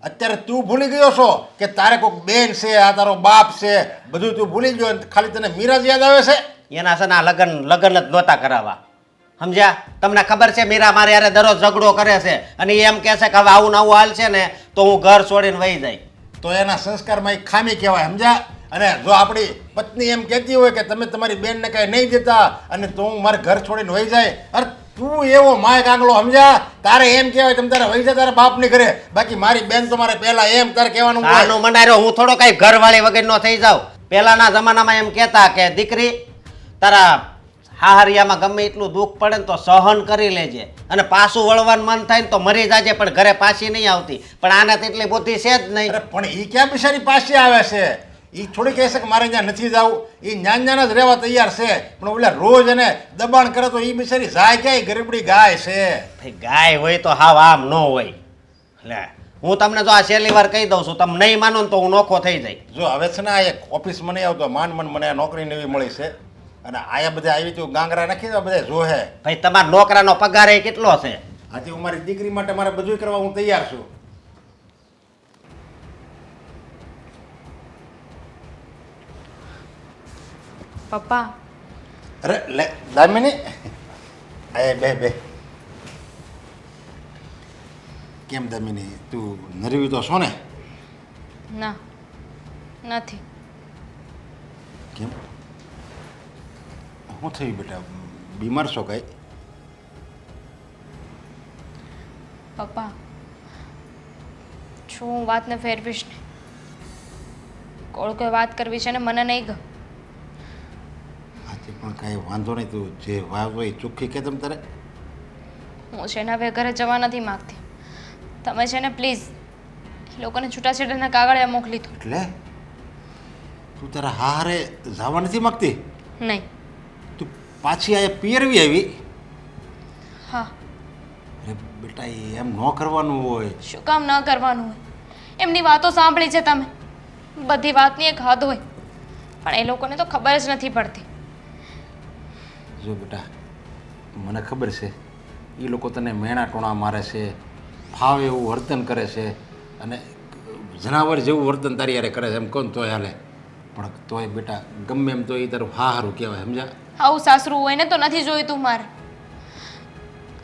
અત્યારે તું ભૂલી ગયો છો કે તારે કોઈક બેન છે, આ તારો બાપ છે, બધું તું ભૂલી ગયો, ખાલી તને મીરા જ યાદ આવે છે. એના છે ને આ લગ્ન જ નહોતા કરાવવા, સમજ્યા? તમને ખબર છે મીરા મારે યારે દરરોજ ઝઘડો કરે છે અને એ એમ કહે છે કે હવે આવું નવું હાલ છે ને તો હું ઘર છોડીને વહી જાય. તો એના સંસ્કારમાં એક ખામી કહેવાય, સમજ્યા. અને જો આપણી પત્ની એમ કહેતી હોય કે તમે તમારી બેનને કાંઈ નહીં દેતા અને તો હું મારે ઘર છોડીને વહી જાય, અરે તું એવો માય કાંગલો, સમજ્યા. તારે એમ કહેવાય તમે તારે વહી જાય તારા બાપની ઘરે, બાકી મારી બેન તો મારે પહેલા એમ તારે કહેવાનું હોય. આનો મનાર્યો હું થોડો કઈ ઘરવાળી વગર નો થઈ જાઉં. પહેલાના જમાનામાં એમ કહેતા કે દીકરી તારા હાહરિયામાં ગમે એટલું દુઃખ પડે ને તો સહન કરી લેજે અને પાછું વળવાનું મન થાય ને તો મરી જાજે, પણ ઘરે પાછી નહીં આવતી. પણ આને તો એટલી બુદ્ધિ છે જ નહીં. અરે પણ એ ક્યાં બિચારી પાછી આવે છે? એ થોડી કહે છે કે મારે ત્યાં નથી જવું, એ જ્ઞાન જ રહેવા તૈયાર છે, પણ ઓલા રોજ એને દબાણ કરે તો એ બિચારી જાય ક્યાંય? ગરીબડી ગાય છે. ભાઈ ગાય હોય તો હાવ આમ ન હોય. લે હું તમને જો આ છેલ્લી વાર કહી દઉં છું, તમે નહીં માનો ને તો હું નોખો થઈ જાય. જો હવે છે ને આ એક ઓફિસ મને આવતો મને આ નોકરી નવી મળી છે અને આયા બધા આવી તું ગાંગરા નાખી દો બધા જોહે. ભાઈ તમારા નોકરાનો પગાર એ કેટલો છે? આથી હું મારી દીકરી માટે મારે બધું કરવા હું તૈયાર છું. પપ્પા, અરે લે દામિની, એ બે કેમ દામિની, તું નરવી તો છો ને? ના નથી. કેમ શું થયું બેટા, બીમાર છો કઈ? પપ્પા, શું હું વાતને ફેરવીશ ને? કોઈ વાત કરવી છે ને મને નહીં ગમ. હાથી પણ કાંઈ વાંધો નહીં, તું જે વાત હોય ચોખ્ખી કે તમ તારે. હું છે ને હવે ઘરે જવા નથી માગતી. તમે છે ને પ્લીઝ એ લોકોને છૂટાછેડાના કાગળિયા મોકલી દો. એટલે તું તારા હારે જવા નથી માગતી? નહીં. તું પાછી આ પિયરવી આવી? હા. અરે બેટા એમ ન કરવાનું હોય. શું કામ ન કરવાનું હોય? એમની વાતો સાંભળી છે તમે, બધી વાતની એક હદ હોય, પણ એ લોકોને તો ખબર જ નથી પડતી. જો બેટા મને ખબર છે એ લોકો તને મેણા ટોણા મારે છે, ફાવે એવું વર્તન કરે છે અને જનાવર જેવું વર્તન તારી યારે કરે છે, એમ કોણ તોય હાલે. પણ તોય બેટા ગમે એમ તો એ તારું હારું કહેવાય, સમજ્યા. આવું સાસરું હોય ને તો નથી જોઈતું મારે.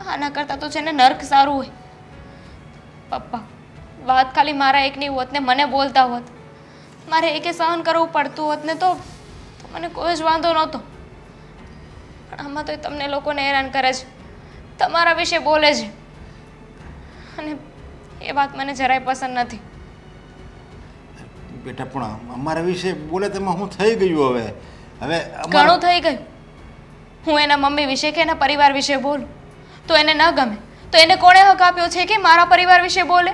આના કરતાં તો છે ને નર્ક સારું હોય. પપ્પા, વાત ખાલી મારા એકની હોત ને મને બોલતા હોત, મારે એકે સહન કરવું પડતું હોત ને તો મને કોઈ જ વાંધો નહોતો. પણ આમાં તો તમને લોકોને હેરાન કરે છે, તમારા વિશે બોલે છે, અને એ વાત મને જરાય પસંદ નથી. બેટા પણ અમારા વિશે બોલે તેમાં હું થઈ ગયું? હવે હવે ઘણું થઈ ગયું. હું એના મમ્મી વિશે કે એના પરિવાર વિશે બોલું તો એને ન ગમે, તો એને કોણે હક આપ્યો છે કે મારા પરિવાર વિશે બોલે?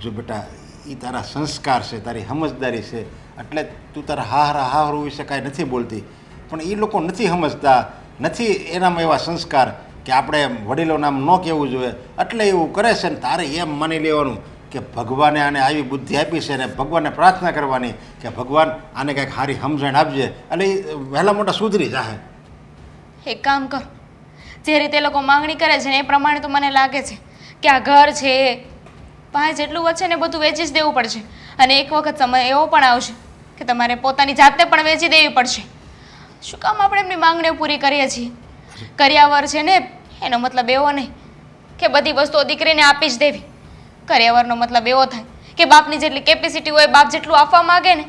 જો બેટા એ તારા સંસ્કાર છે, તારી સમજદારી છે, એટલે તું તારા હાહરું વિશે કાંઈ નથી બોલતી. પણ એ લોકો નથી સમજતા, નથી એનામાં એવા સંસ્કાર કે આપણે વડીલો નામ ન કહેવું જોઈએ, એટલે એવું કરે છે ને તારે એમ માની લેવાનું કે ભગવાને આને આવી બુદ્ધિ આપી છે અને ભગવાનને પ્રાર્થના કરવાની કે ભગવાન આને કંઈક સારી સમજણ આપજે એટલે એ વહેલા મોટા સુધરી જાય. એક કામ કરો, જે રીતે એ લોકો માંગણી કરે છે ને એ પ્રમાણે તો મને લાગે છે કે આ ઘર છે પાસે જેટલું વચ્ચે ને બધું વેચી જ દેવું પડશે. અને એક વખત સમય એવો પણ આવશે કે તમારે પોતાની જાતે પણ વેચી દેવી પડશે. શું કામ આપણે એમની માંગણીઓ પૂરી કરીએ છીએ? કર્યાવર છે ને એનો મતલબ એવો નહીં કે બધી વસ્તુઓ દીકરીને આપી જ દેવી. કર્યાવરનો મતલબ એવો થાય કે બાપની જેટલી કેપેસિટી હોય, બાપ જેટલું આપવા માગે ને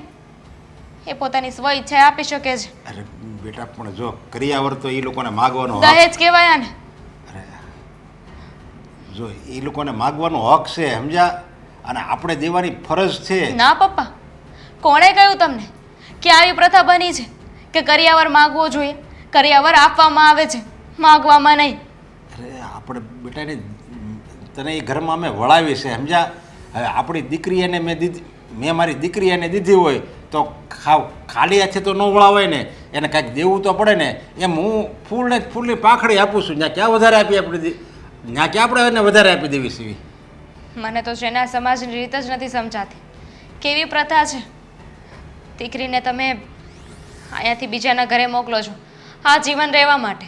એ પોતાની સ્વ ઈચ્છાએ આપી શકે છે. અરે બેટા પણ જો કરિયાવર તો એ લોકોને માગવાનો હક દહેજ કહેવાય ને. અરે જો એ લોકોને માગવાનો હક છે સમજ્યા અને આપણે દેવાની ફરજ છે. ના પપ્પા, કોણે કહ્યું તમને કે આવી પ્રથા બની છે કે કરિયાવર માગવો જોઈએ? કરિયાવર આપવામાં આવે છે, માગવામાં નહીં. અરે આપણે બેટાને તને એ ઘરમાં અમે વળાવી છે સમજ્યા. હવે આપણી દીકરી એને મેં મારી દીકરી એને દીધી હોય તો ખાલી હાથે તો ન વળાવાય ને, એને કાંઈક દેવું તો પડે ને. એમ હું ફૂલની પાંખડી આપું છું, ત્યાં ક્યાં વધારે આપી આપણે ત્યાં ક્યાં આપણે એને વધારે આપી દેવી સીવી. મને તો છે ને આ સમાજની રીત જ નથી સમજાતી. કેવી પ્રથા છે, દીકરીને તમે અહીંયાથી બીજાના ઘરે મોકલો છો આ જીવન રહેવા માટે,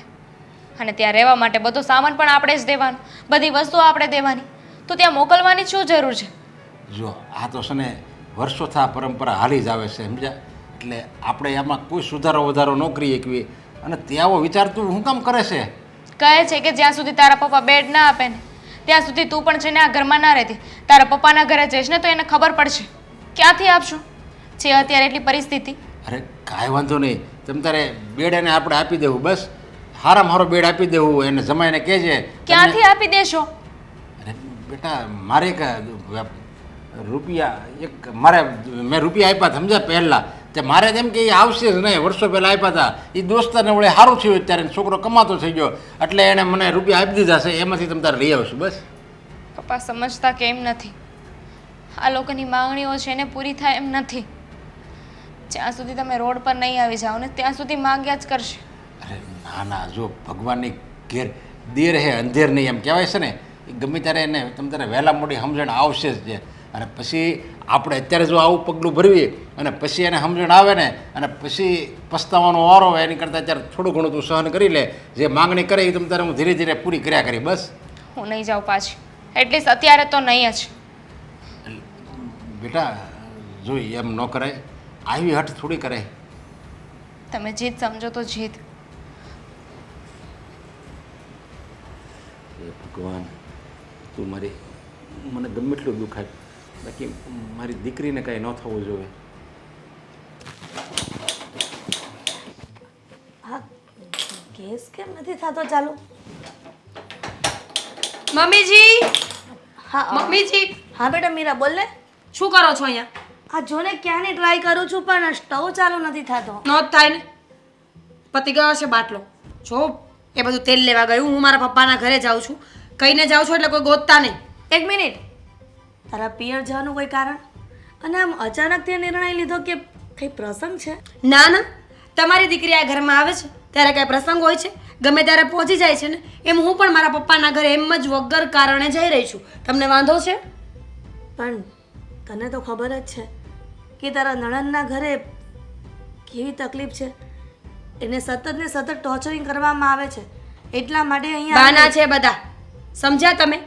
અને ત્યાં રહેવા માટે બધો સામાન પણ આપણે જ દેવાનો, બધી વસ્તુઓ આપણે દેવાની, તો ત્યાં મોકલવાની શું જરૂર છે? જો આ તો છે ને વર્ષોથી આ પરંપરા હાલી જ આવે છે સમજ્યા. એટલે આપણે આમાં કોઈ સુધારો વધારો ન કરી શકીએ. અને તે આવો વિચાર તું શું કામ કરે છે? કહે છે કે જ્યાં સુધી તારા પપ્પા બેડ ના આપે ને ત્યાં સુધી તું પણ છે ને આ ઘરમાં ના રહેતી. તારા પપ્પાના ઘરે જઈશ ને તો એને ખબર પડશે. ક્યાંથી આપશું? છે અત્યારે એટલી પરિસ્થિતિ. અરે કાંઈ વાંધો નહીં, તમે તારે બેડ એને આપણે આપી દેવું, બસ હારામાં હારો બેડ આપી દેવું. એને જમાઈને કહેજે. ક્યાંથી આપી દેશો? અરે બેટા મારે એક રૂપિયા મેં રૂપિયા આપ્યા સમજ્યા પહેલાં તે મારે તેમ કે એ આવશે જ નહીં. વર્ષો પહેલાં આપ્યા હતા. એ દોસ્તારને વળે સારું થયું અત્યારે છોકરો કમાતો થઈ ગયો એટલે એણે મને રૂપિયા આપી દીધા છે. એમાંથી તમે તારે લઈ આવશું બસ. પપ્પા સમજતા કેમ નથી? આ લોકોની માંગણીઓ છે ને પૂરી થાય એમ નથી. જ્યાં સુધી તમે રોડ પર નહીં આવી જાઓ ને ત્યાં સુધી માંગ્યા જ કરશે. અરે ના ના, જો ભગવાનની ઘેર દેર હે અંધેર નહીં એમ કહેવાય છે ને. એ ગમે ત્યારે એને તમે તારે વહેલા મોડી સમજણ આવશે જ છે. અને પછી આપણે અત્યારે જો આવું પગલું ભરવીએ અને પછી એને સમજણ આવે ને અને પછી પસ્તાવાનો વારો હોય એની કરતાં અત્યારે થોડું ઘણું તું સહન કરી લે. જે માંગણી કરે એ તમે તારે હું ધીરે ધીરે પૂરી કર્યા કરી બસ. હું નહીં જાઉં પાછી, એટલીસ્ટ અત્યારે તો નહીં જ. બેટા જોઈ એમ ન કરાય, આવી હઠ થોડી કરાય. તમે જીત સમજો તો જીત. એ ભગવાન તું મને ગમે એટલું દુખાય, બાકી મારી દીકરીને કાંઈ ન થવું જોઈએ. હા, ગેસ કેમ નથી થતો ચાલુ? મમ્મીજી, હા મમ્મીજી, હા બેટા મીરા બોલ ને. શું કરો છો અહીંયા? આ જોને ક્યાંની ટ્રાય કરું છું પણ સ્ટવ ચાલુ નથી થતો. નો જ થાય ને, પતી ગયો છે બાટલો. જો એ બધું તેલ લેવા ગયું. હું મારા પપ્પાના ઘરે જાઉં છું, કહીને જાઉં છું એટલે કોઈ ગોતતા નહીં. એક મિનિટ, તારા પિયર જવાનું કોઈ કારણ? અને આમ અચાનક તે નિર્ણય લીધો કે કંઈ પ્રસંગ છે? ના ના, તમારી દીકરી આ ઘરમાં આવે છે ત્યારે કાંઈ પ્રસંગ હોય છે? ગમે ત્યારે પહોંચી જાય છે ને, એમ હું પણ મારા પપ્પાના ઘરે એમ જ વગર કારણે જઈ રહી છું. તમને વાંધો છે? પણ તને તો ખબર જ છે કે તારા નણંદના ઘરે કેવી તકલીફ છે. એને સતત ને સતત ટોર્ચરિંગ કરવામાં આવે છે. એટલા માટે અહીંયા બાના છે બધા, સમજ્યા તમે?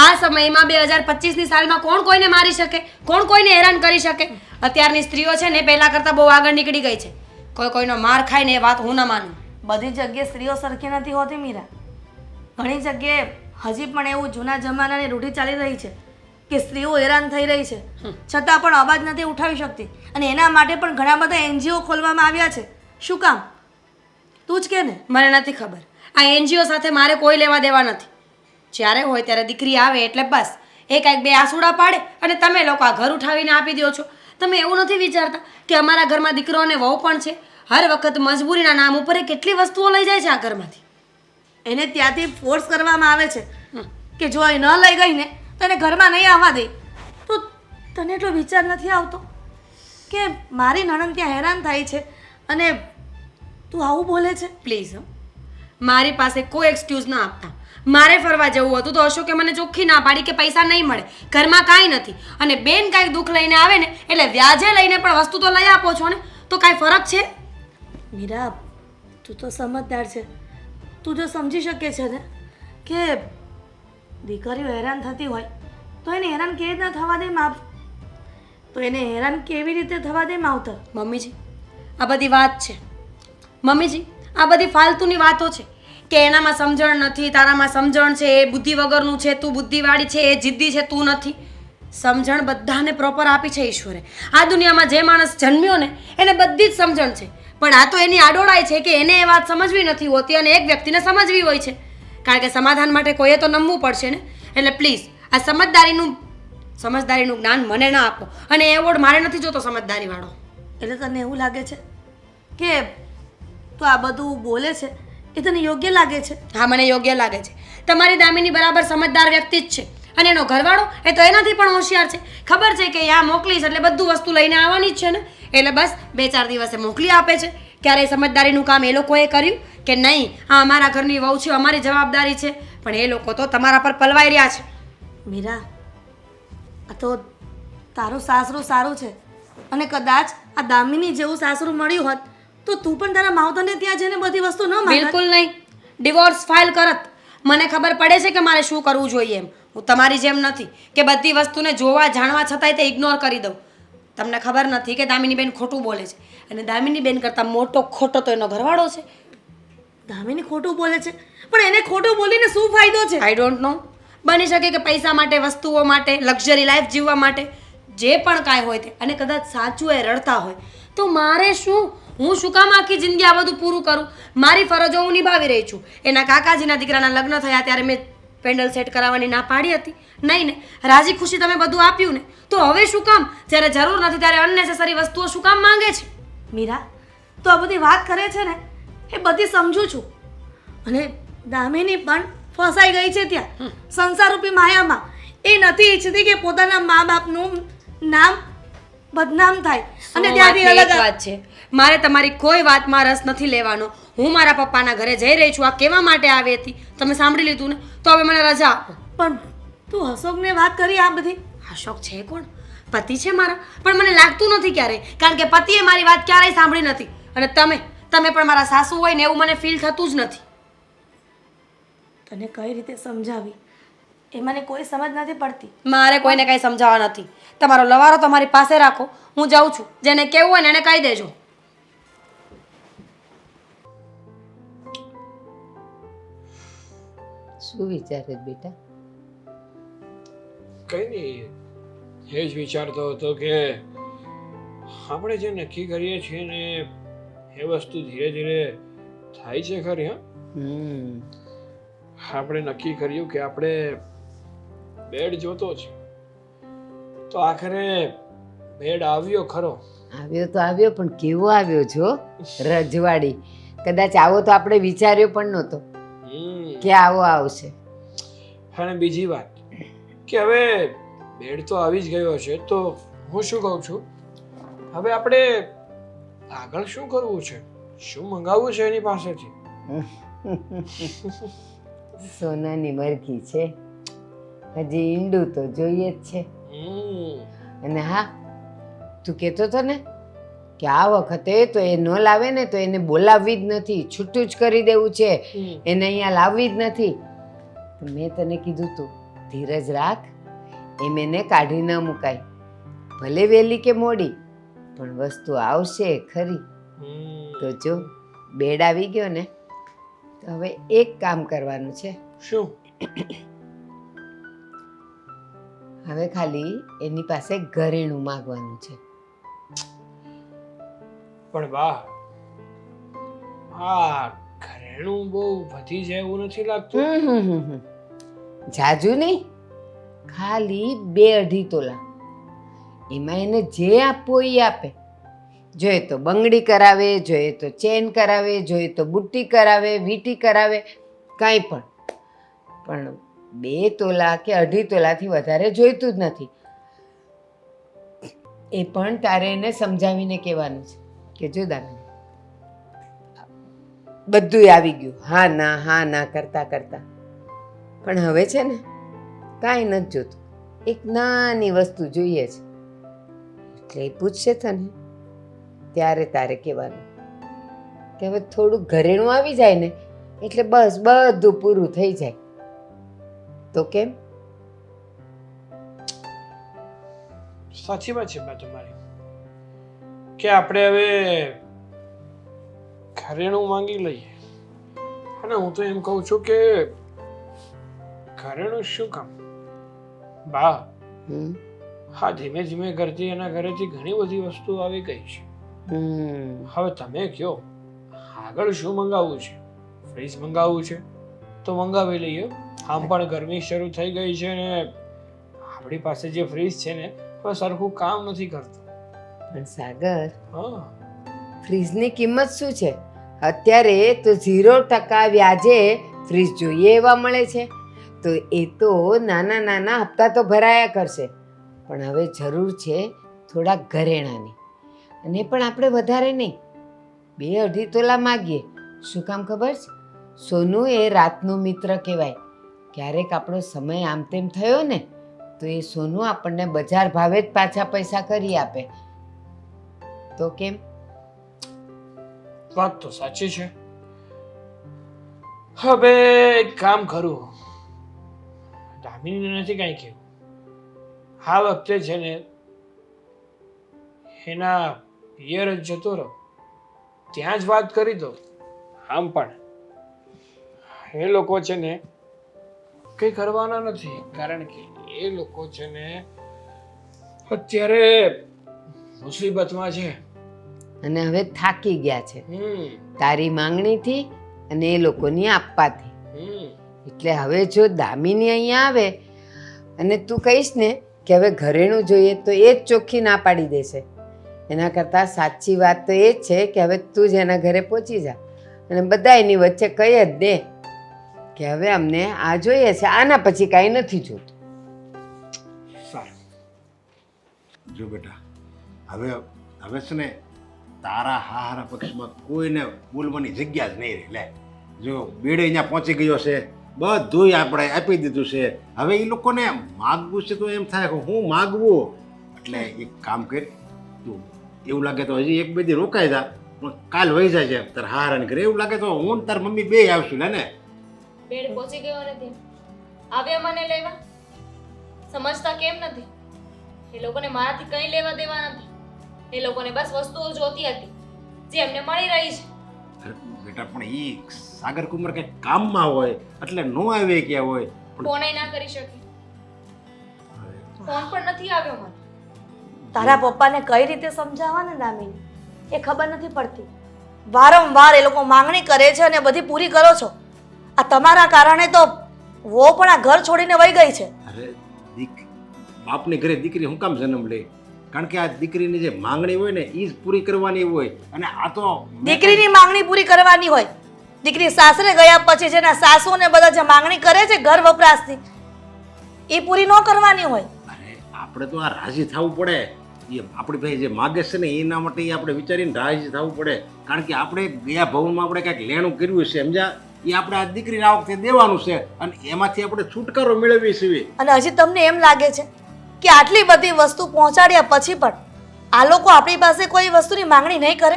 આ સમયમાં 2025ની સાલમાં કોણ કોઈને મારી શકે, કોણ કોઈને હેરાન કરી શકે? અત્યારની સ્ત્રીઓ છે ને પહેલા કરતાં બહુ આગળ નીકળી ગઈ છે. કોઈ કોઈનો માર ખાય ને એ વાત હું ન માનું. બધી જગ્યાએ સ્ત્રીઓ સરખી નથી હોતી મીરા. ઘણી જગ્યાએ હજી પણ એવું જૂના જમાનાની રૂઢી ચાલી રહી છે કે સ્ત્રીઓ હેરાન થઈ રહી છે છતાં પણ અવાજ નથી ઉઠાવી શકતી. અને એના માટે પણ ઘણા બધા એનજીઓ ખોલવામાં આવ્યા છે. શું કામ? તું જ કે ને. મને નથી ખબર. આ એનજીઓ સાથે મારે કોઈ લેવા દેવા નથી. જ્યારે હોય ત્યારે દીકરી આવે એટલે બસ એ કાંઈક બે આસુડા પાડે અને તમે લોકો આ ઘર ઉઠાવીને આપી દો છો. તમે એવું નથી વિચારતા કે અમારા ઘરમાં દીકરો અને વહુ પણ છે. હર વખત મજબૂરીના નામ ઉપર એ કેટલી વસ્તુઓ લઈ જાય છે આ ઘરમાંથી. એને ત્યાંથી ફોર્સ કરવામાં આવે છે કે જો એ ન લઈ ગઈ ને તો એને ઘરમાં નહીં આવવા દે. તો તને એટલો વિચાર નથી આવતો કે મારી નણંદ ત્યાં હેરાન થાય છે અને તું આવું બોલે છે? પ્લીઝ, મારી પાસે કોઈ એક્સક્યુઝ ના આપતા. મારે ફરવા જવું હતું તો અશોકે મને ચોખ્ખી ના પાડી કે પૈસા નહીં મળે, ઘરમાં કાંઈ નથી. અને બેન કાંઈક દુઃખ લઈને આવે ને એટલે વ્યાજે લઈને પણ વસ્તુ તો લઈ આપો છો ને, તો કાંઈ ફરક છે? મીરા, તું તો સમજદાર છે. તું જો સમજી શકે છે ને કે દીકરીઓ હેરાન થતી હોય તો એને હેરાન કેવી રીતના થવા દે તો એને હેરાન કેવી રીતે થવા દે માવતર? મમ્મીજી, આ બધી વાત છે. મમ્મીજી, આ બધી ફાલતુની વાતો છે કે એનામાં સમજણ નથી, તારામાં સમજણ છે, એ બુદ્ધિ વગરનું છે, તું બુદ્ધિવાળી છે, એ જિદ્દી છે, તું નથી. સમજણ બધાને પ્રોપર આપી છે ઈશ્વરે. આ દુનિયામાં જે માણસ જન્મ્યો ને એને બધી જ સમજણ છે, પણ આ તો એની આડોળાઈ છે કે એને એ વાત સમજવી નથી હોતી અને એક વ્યક્તિને સમજવી હોય છે. કારણ કે સમાધાન માટે કોઈએ તો નમવું પડશે ને. એટલે પ્લીઝ આ સમજદારીનું જ્ઞાન મને ના આપો. અને એવોર્ડ મારે નથી જોતો સમજદારીવાળો. એટલે તને એવું લાગે છે કે તું આ બધું બોલે છે એ તને યોગ્ય લાગે છે? હા, મને યોગ્ય લાગે છે. તમારી દામિની બરાબર સમજદાર વ્યક્તિ જ છે અને એનો ઘરવાળો એ તો એનાથી પણ હોશિયાર છે. ખબર છે કે અહીંયા મોકલીશ એટલે બધું વસ્તુ લઈને આવવાની જ છે ને, એટલે બસ 2-4 દિવસે મોકલી આપે છે. ક્યારે સમજદારીનું કામ એ લોકોએ કર્યું કે નહીં? હા, અમારા ઘરની વહુ છે, અમારી જવાબદારી છે, પણ એ લોકો તો તમારા પર પલવાઈ રહ્યા છે. મીરા, આ તો તારું સાસરું સારું છે અને કદાચ આ દામિની જેવું સાસરું મળ્યું હોત તો તું પણ તારા માવતરને ત્યાં જઈને બધી વસ્તુ ન માંગત. બિલકુલ નહીં. ડિવોર્સ ફાઇલ કરત. મને ખબર પડે છે કે મારે શું કરવું જોઈએ એમ. હું તમારી જેમ નથી કે બધી વસ્તુને જોવા જાણવા છતાંય તે ઇગ્નોર કરી દઉં. તમને ખબર નથી કે દામિનીબેન ખોટું બોલે છે અને દામિનીબેન કરતાં મોટો ખોટો તો એનો ઘરવાળો છે. દામિની ખોટું બોલે છે, પણ એને ખોટું બોલીને શું ફાયદો છે? I don't know. બની શકે કે પૈસા માટે, વસ્તુઓ માટે, લક્ઝરી લાઈફ જીવવા માટે, જે પણ કાંઈ હોય તે, અને કદાચ સાચું એ રડતા હોય તો મારે શું? હું શું કામ આખી જિંદગી આ બધું પૂરું કરું? મારી ફરજો હું નિભાવી રહી છું. એના કાકાજીના દીકરાના લગ્ન થયા ત્યારે મેં પેન્ડલ સેટ કરાવવાની ના પાડી હતી? નહીં ને. રાજી ખુશી તમે બધું આપ્યું ને, તો હવે શું કામ? જ્યારે જરૂર નથી ત્યારે અનનેસેસરી વસ્તુઓ શું કામ માંગે છે? મીરા, તો આ બધી વાત કરે છે ને એ બધી સમજું છું, અને દામિની પણ ફસાઈ ગઈ છે ત્યાં સંસારરૂપી માયામાં. એ નથી ઈચ્છતી કે પોતાના મા બાપનું નામ બદનામ થાય અને ત્યાંથી અલગ વાત છે. મારે તમારી કોઈ વાતમાં રસ નથી લેવાનો. હું મારા પપ્પાના ઘરે જઈ રહી છું. આ કેવા માટે આવી હતી તમે સાંભળી લીધું ને, તો હવે મને રજા આપો. પણ તું અશોકને વાત કરી આ બધી? અશોક છે કોણ? પતિ છે મારા, પણ મને લાગતું નથી ક્યારેય, કારણ કે પતિએ મારી વાત ક્યારેય સાંભળી નથી. અને તમે પણ મારા સાસુ હોય ને એવું મને ફીલ થતું જ નથી. તને કઈ રીતે સમજાવી એ મને કોઈ સમજ નથી પડતી. મારે કોઈને કંઈ સમજાવવા નથી. તમારો લવારો તમારી પાસે રાખો, હું જાઉં છું. જેને કહેવું હોય ને એને કહી દેજો. શું વિચારે બેટા? કંઈ નહીં, એ જ વિચારતો હતો કે આપણે જે નક્કી કરીએ છીએ ને એ વસ્તુ ધીરે ધીરે થાય છે ખરી. આપણે નક્કી કર્યું કે આપણે બેડ જોતો છે, તો આખરે બેડ આવ્યો ખરો. આવ્યો તો આવ્યો, પણ કેવો આવ્યો છો? રજવાડી. કદાચ આવો તો આપણે વિચાર્યો પણ નહોતો કે આવો આવશે. અને બીજી વાત કે હવે બેડ તો આવી જ ગયો છે, તો હું શું કહું છું, હવે આપણે આગળ શું કરવું છે? શું મંગાવવું છે એની પાસેથી? સોનાની મરઘી છે, હજી ઈંડું તો જોઈએ જ છે. અને હા, તું કહેતો હતો ને કે આ વખતે તો એ ન લાવે ને તો એને બોલાવવી જ નથી, છૂટું જ કરી દેવું છે, એને અહીંયા લાવવી જ નથી. મેં તને કીધું તું ધીરજ રાખ, એમ એને કાઢી ન મુકાય. ભલે વહેલી કે મોડી પણ વસ્તુ આવશે ખરી. તો જો બેડ આવી ગયો ને, તો હવે એક કામ કરવાનું છે. શું? હવે ખાલી એની પાસે ઘરેણું માંગવાનું છે. પણ બા, આ ઘરેણું બહુ વધી જાય એવું નથી લાગતું? જાજુ નહીં, ખાલી 2-2.5 તોલા. એમાં એને જે આપવું એ આપે. જોઈએ તો બંગડી કરાવે, જોઈએ તો ચેન કરાવે, જોઈએ તો બુટ્ટી કરાવે, વીંટી કરાવે, કાંઈ પણ. પણ 2 તોલા કે 2.5 તોલાથી વધારે જોઈતું જ નથી. એ પણ તારે એને સમજાવીને કહેવાનું છે કે જો દામિની, બધું આવી ગયું, હા ના કરતા કરતા પણ હવે છે ને કાંઈ નથી જોતું, એક નાની વસ્તુ જોઈએ છે. એટલે એ પૂછશે તને ત્યારે તારે કહેવાનું કે હવે થોડું ઘરેણું આવી જાય ને એટલે બસ બધું પૂરું થઈ જાય. તો કેમ? સાચી વાત છે બા તમારી કે આપણે હવે ઘરેણું માંગી લઈએ. અને હું તો એમ કહું છું કે ઘરેણું શું કામ બા, હમ હા ધીમે ધીમે કરતી એના ઘરેથી ઘણી બધી વસ્તુઓ આવી ગઈ છે. હમ હવે તમે કહો આગળ શું મંગાવવું છે? ફ્રીજ મંગાવવું છે તો મંગાવી લઈએ. આમ પણ ગરમી શરૂ થઈ ગઈ છે ને આપણી પાસે જે ફ્રીજ છે ને હવે સરખું કામ નથી કરતું. પણ સાગર, હા ફ્રીજની કિંમત શું છે? અત્યારે તો 0% વ્યાજે ફ્રીજ જોઈએ એવા મળે છે. તો એ તો નાના નાના હપ્તા તો ભરાયા કરશે. પણ હવે જરૂર છે થોડાક ઘરેણાની, અને પણ આપણે વધારે નહીં, 2-2.5 તોલા માગીએ. શું કામ ખબર છે? સોનું એ રાતનો મિત્ર કહેવાય. ક્યારેક આપણો સમય આમ તેમ થયો ને તો એ સોનું આપણને બજાર ભાવે જ પાછા પૈસા કરી આપે. તો કેમ? વાત તો સાચી છે. હવે એક કામ કરું, દામિનીને નથી કાંઈ કહેવું. આ વખતે છે ને એના પિયર જ જતો રહો, ત્યાં જ વાત કરી દો. આમ પણ એ લોકો છે ને કંઈ કરવાના નથી, કારણ કે એ લોકો છે ને અત્યારે મુસીબતમાં છે. અને હવે થાકી ગયા છે તારી માંગણીથી અને એ લોકોની આપવાથી. એટલે હવે જો દામિની અહીંયા આવે અને તું કહીશ ને કે હવે ઘરેણું જોઈએ તો એ જ ચોખ્ખી ના પાડી દેશે. એના કરતાં સાચી વાત તો એ જ છે કે હવે તું જ એના ઘરે પહોંચી જા અને બધા એની વચ્ચે કહી જ દે કે હવે અમને આ જોઈએ છે, આના પછી કાંઈ નથી જોતું. સારું. જો બેટા, હવે હવે છે ને તારા હારા પક્ષમાં કોઈને બોલવાની જગ્યા જ નહીં રહે. લે જો બેડે અહીંયા પહોંચી ગયો છે, બધુંય આપણે આપી દીધું છે. હવે એ લોકોને માગવું છે તો એમ થાય કે હું માગવું. એટલે એક કામ કર તું, એવું લાગે તો હજી 1-2 દી રોકાઈ જા, પણ કાલ વહી જાય છે તાર હારાને ઘરે. એવું લાગે તો હું ને તાર મમ્મી બે આવશું. લે ને બેડ પહોંચી ગયો નથી, આવ્યા મને લેવા. સમજતા કેમ નથી? એ લોકોને મારાથી કંઈ લેવા દેવા નથી. એ લોકોને બસ વસ્તુઓ જોતી હતી જે એમને મળી રહી છે. અરે બેટા, પણ એ સાગર કુમાર કંઈક કામમાં હોય એટલે નો આવે ક્યાં હોય. ફોન ના કરી શકી, ફોન પણ નથી આવ્યો મને. તારા પપ્પાને કઈ રીતે સમજાવવા ને દામિની, એ ખબર નથી પડતી. વારંવાર એ લોકો માંગણી કરે છે અને બધી પૂરી કરો છો. આ તમારા કારણે તો વો પણ આ ઘર છોડીને વહી ગઈ છે. અરે બાપને ઘરે દીકરી શું કામ જન્મ લે? કારણ કે આ દીકરીની જે માંગણી હોય ને એ જ પૂરી કરવાની હોય. અને આ તો દીકરીની માંગણી પૂરી કરવાની હોય. દીકરી સાસરે ગયા પછી જેના સાસુ ને બધા જે માંગણી કરે છે ઘર વપરાશની, એ પૂરી ન કરવાની હોય. અરે આપણે તો આ રાજી થવું પડે. એ આપણી ભાઈ જે માગે છે ને એના માટે આપણે વિચારીને રાજી થવું પડે. કારણ કે આપણે ગયા ભવનમાં આપણે કાંઈક લેણું કર્યું છે, સમજ્યા? એ આપણે આ દીકરીને આ વખતે દેવાનું છે અને એમાંથી આપણે છુટકારો મેળવીએ છીએ. અને હજી તમને એમ લાગે છે કે આટલી બધી વસ્તુ પહોંચાડ્યા પછી પણ આ લોકો આપણી પાસે કોઈ વસ્તુની માંગણી નહીં કરે?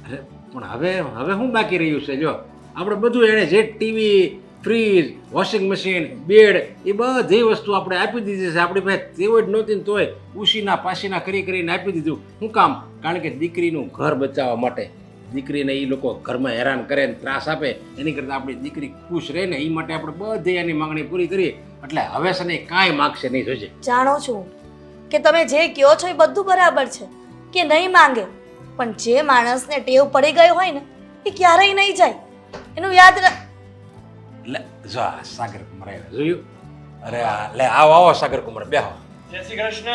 અરે પણ હવે શું બાકી રહ્યું છે? જો આપણે બધું એણે જે TV, fridge, washing machine, bed એ બધી વસ્તુ આપણે આપી દીધી છે. આપણી પાસે તેવો જ નહોતી ને તોય ઉશીના પાસીના કરીને આપી દીધું. શું કામ? કારણ કે દીકરીનું ઘર બચાવવા માટે. દીકરીને એ લોકો ઘરમાં હેરાન કરે ને ત્રાસ આપે એની કરતાં આપણી દીકરી ખુશ રહે ને એ માટે આપણે બધી એની માંગણી પૂરી કરીએ. એટલે હવે છે ને કાંઈ માગશે નહીં. જોજે. જાણો છું કે તમે જે કહો છો એ બધું બરાબર છે કે નહીં માંગે, પણ જે માણસને ટેવ પડી ગઈ હોય ને એ ક્યારેય નહીં જાય. એનું યાદ લે જો આ સાગર કુમાર આવ્યા, જોયું? અરે લે આવો સાગર કુમાર, બેહો. જય શ્રી કૃષ્ણ.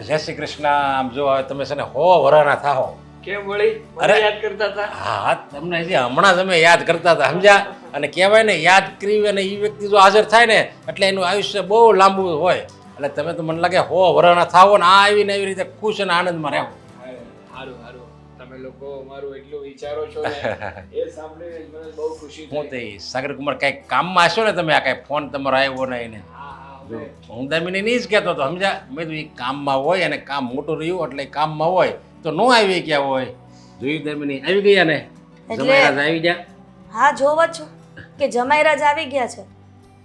જય શ્રી કૃષ્ણ. આમ જો હવે તમે છે ને 100 વરાના થાઓ. કેમ વળી અરે યાદ કરતા હતા? હા, તમને હજી હમણાં તમે યાદ કરતા હતા, સમજ્યા? અને કહેવાય ને યાદ કરી અને એ વ્યક્તિ જો હાજર થાય ને એટલે એનું આયુષ્ય બહુ લાંબુ હોય. એટલે તમે તો મને લાગે 100 વરાના થાવો ને આ આવીને એવી રીતે ખુશ અને આનંદમાં રહો. સારું સારું, તમે તમે લોકો અમારું એટલું વિચારો છો ને એ સાંભળીને જ મને બહુ ખુશી હું થઈ. તે સાગર કુમાર કાંઈક કામમાં હશો ને તમે આ કાંઈ ફોન તમારો આવ્યો ને એને હા હા જો હવે હું દામિની નહીં જ કહેતો હતો સમજ્યા મેં કીધું એ કામમાં હોય અને કામ મોટું રહ્યું એટલે એ કામમાં હોય તો ન આવી ગયા હોય જોયું દામિની આવી ગયા ને એટલે- જમાઈરાજ આવી ગયા હા જોવ જ છું કે જમાઈરાજ આવી ગયા છે.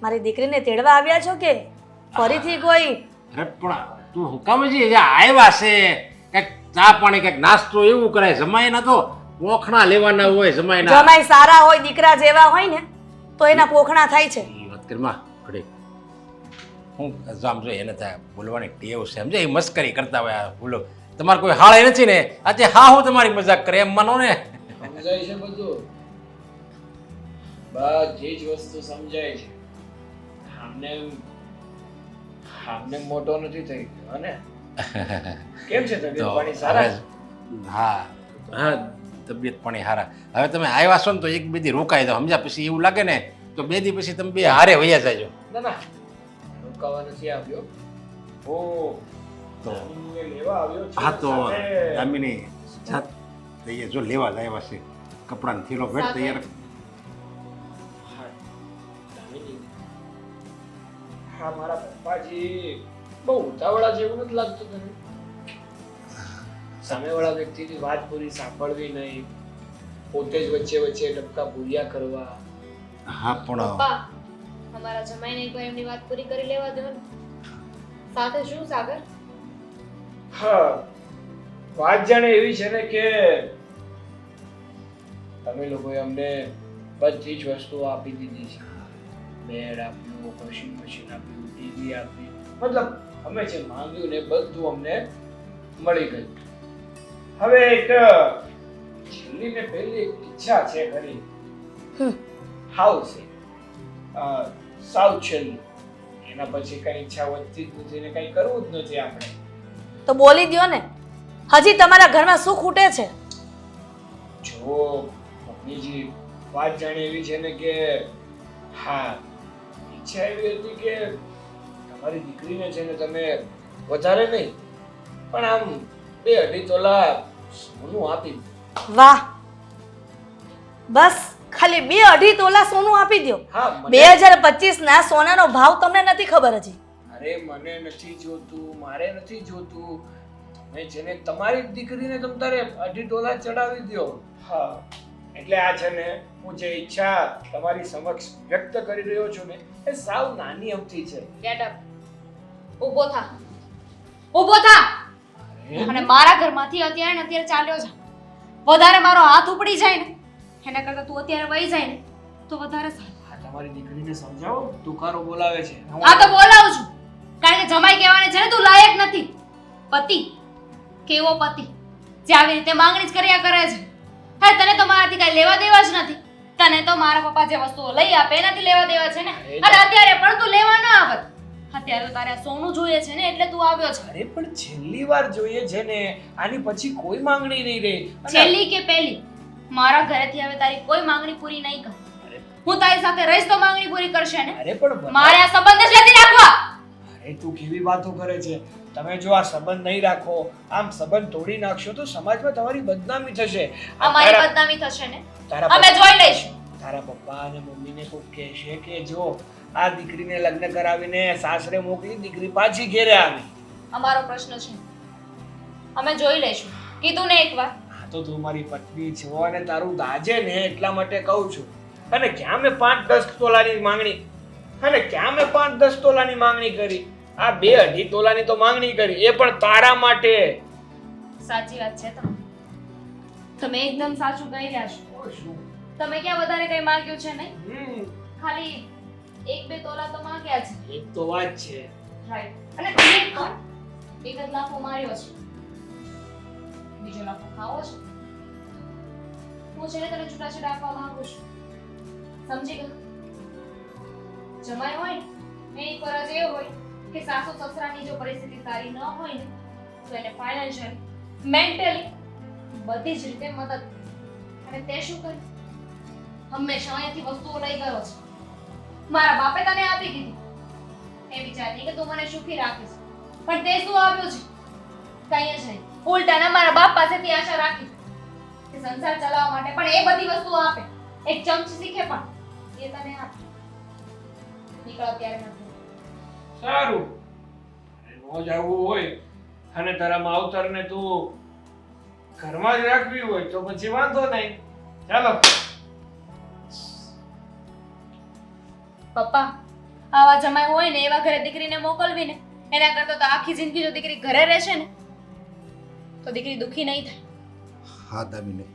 મારી દીકરીને તેડવા આવ્યા છો કે ફરીથી કોઈ અરે પણ તું હું કામ છે જે આવ્યા છે કંઈક ચા પાણી કંઈક નાસ્તો એવું કરાય જમાઈના તો પોખણા લેવાના હોય જમાઈના જમાઈ સારા હોય દીકરા જેવા હોય ને તો એના પોખણા થાય છે. એ વાત કરીમાં ઘડી હું આમ જો એને ત્યાં બોલવાની ટેવ છે સમજે એ મસ્કરી કરતા હોય આ બોલો તમારે કોઈ હાળે નથી ને આજે હા હું તમારી મજાક કરે એમ માનો ને સમજાય છે બધું, બધી જ વસ્તુ સમજાય છે. આમને મોટો નથી થઈ ગયો ને? કેમ છે તબિયત તો પાણી સારા? હવે હા હા તબિયત પાણી સારા. હવે તમે આવ્યા છો ને તો એક બે દી રોકાઈ દો સમજ્યા પછી એવું લાગે ને તો બે દી પછી તમે બે હારે વયા જાજો ના ના રોકાવા નથી આવ્યો. ઓ તો દામિનીને લેવા આવ્યો છું હા તો સાથે. દામિની જાત તૈયાર જો લેવા જ આવ્યા છે કપડાનો થેલો ભેટ તૈયાર હા, દામિની. હા મારા પપ્પાજી બહુ ઉતાવળા જેવું નથી લાગતું તને? સામેવાળા વ્યક્તિની વાત પૂરી સાંભળવી નહીં, પોતે જ વચ્ચે વચ્ચે ટપકા પૂર્યા કરવા. હા પણ પપ્પા અમારા જમાઈને એકવાર એમની વાત પૂરી કરી લેવા દો ને. સાથે શું સાગર? હા વાત જાણે એવી છે ને કે તમે લોકોએ અમને બધી જ વસ્તુઓ આપી દીધી છે. બેડ આપ્યું, વોશિંગ મશીન આપ્યું, ટીવી આપ્યું, મતલબ અમે જે માંગ્યું ને બધું અમને મળી ગયું. હવે એક છેલ્લી ને પહેલી એક ઈચ્છા છે ખરી. હાઉ છે સાવ છેલ્લી. એના પછી કઈ ઈચ્છા વધતી જ નથી ને કઈ કરવું જ નથી આપણે. તો બોલી દ્યો ને. હજી તમારા ઘરમાં શું ખૂટે છે? જો મમ્મીજી વાત જાણે એવી છે ને કે હા ઈચ્છા એવી હતી કે તમારી દીકરીને છે ને તમે વધારે નહીં પણ આમ 2-2.5 તોલા સોનું આપી દો. વાહ, બસ ખાલી 2-2.5 તોલા સોનું આપી દો. હા 2025 ના સોનાનો ભાવ તમને નથી ખબર હજી? અરે મને નથી જોતું, મારે નથી જોતું. મેં જેને તમારી દીકરીને તમ તારે 2.5 તોલા ચડાવી દો. હા એટલે આ છે ને હું જે ઈચ્છા તમારી સમક્ષ વ્યક્ત કરી રહ્યો છું ને એ સાવ નાની અમથી છે. Get up. ઊભો થા. ઊભો થા. અને મારા ઘરમાંથી અત્યારે ને અત્યારે ચાલ્યો જા. વધારે મારો હાથ ઉપડી જાય ને એના કરતાં તું અત્યારે વહી જાય ને તો વધારે સારું. આ તમારી દીકરીને સમજાવો, તુકારો બોલાવે છે. આ તો બોલાવું છું કારણ કે જમાઈ કહેવાને છે ને તું લાયક નથી. પતિ કેવો પતિ જે આવી રીતે માંગણી જ કર્યા કરે છે. હા તને તો મારાથી કઈ લેવા દેવા જ નથી. તને તો મારા પપ્પા જે વસ્તુઓ લઈ આપે એનાથી લેવા દેવા છે ને. અને અત્યારે પણ તું લેવા ના આવત. અત્યારે તો તારે આ સોનું જોઈએ છે ને એટલે તું આવ્યો છે. અરે પણ છેલ્લી વાર જોઈએ છે ને, આની પછી કોઈ માંગણી નહીં રહે. અને- છેલ્લી કે પહેલી મારા ઘરેથી હવે તારી કોઈ માંગણી પૂરી નહીં કર. અરે હું તારી સાથે રહીશ તો માંગણી પૂરી કરશે ને. અરે પણ મારે આ સંબંધ જ નથી રાખવા. અરે તું કેવી વાતો કરે છે? તમે જો આ સંબંધ નહીં રાખો, આમ સંબંધ તોડી નાખશો તો સમાજમાં તમારી બદનામી થશે. આ અમારી તારા- બદનામી થશે ને તારા અમે જોઈ લઈશું. તારા પપ્પા અને મમ્મીને કોઈ કહેશે કે જો આ દીકરીને લગ્ન કરાવીને સાસરે મોકલી, દીકરી પાછી ઘેરે આવી. અમારો પ્રશ્ન છે અમે જોઈ લઈશું. કીધું ને એકવાર. આ તો તું મારી પત્ની છો અને તારું દાજે ને એટલા માટે કહું છું. અને ક્યાં મેં 5-10 તોલાની માંગણી અને ક્યાં મેં 5-10 તોલાની માંગણી કરી? આ 2-2.5 તોલાની તો માંગણી કરી, એ પણ તારા માટે. સાચી વાત છે તમે એકદમ સાચું કહી રહ્યા છો. ઓ શું? તમે ક્યાં વધારે કઈ માંગ્યું છે નહીં. હમ, ખાલી 1-2 તોલા તો માંગ્યા છે. એક તો વાત છે. રાઈટ. અને ક્લિક કર. એક જ લાફો માર્યો છે. બીજો લાફો ખાવો છે. હું છે ને તને છૂટાછેડા આપવા માંગુ છું. સમજી ગયો? જમાઈ હોય ને એની ફરજ એ હોય કે સાસુ સસરાની જો પરિસ્થિતિ સારી ન હોય ને તો એને ફાઇનાન્શિયલી, મેન્ટલી બધી જ રીતે મદદ કરે. અને તે શું કર્યું? હંમેશા અહીંયાથી વસ્તુઓ લઈ ગયો છે. મારા બાપે તને આપી દીધી એ વિચારી કે તું મને સુખી રાખીશ, પણ તે શું આપ્યું છે? કઈ જ નહીં. ઉલટાના મારા બાપ પાસેથી આશા રાખી સંસાર ચલાવવા માટે પણ એ બધી વસ્તુઓ આપે. એક ચમચી શીખે પણ એ તને આપે. નીકળો ત્યારે નથી. સારું નો જવું હોય અને તારા માવતરને તું ઘરમાં જ રાખવી હોય તો પછી વાંધો નહીં. ચાલો. પપ્પા આવા જમાઈ હોય ને એવા ઘરે દીકરીને મોકલવી ને એના કરતા તો આખી જિંદગી જો દીકરી ઘરે રહેશે ને તો દીકરી દુખી નહીં થાય. હા દામિની,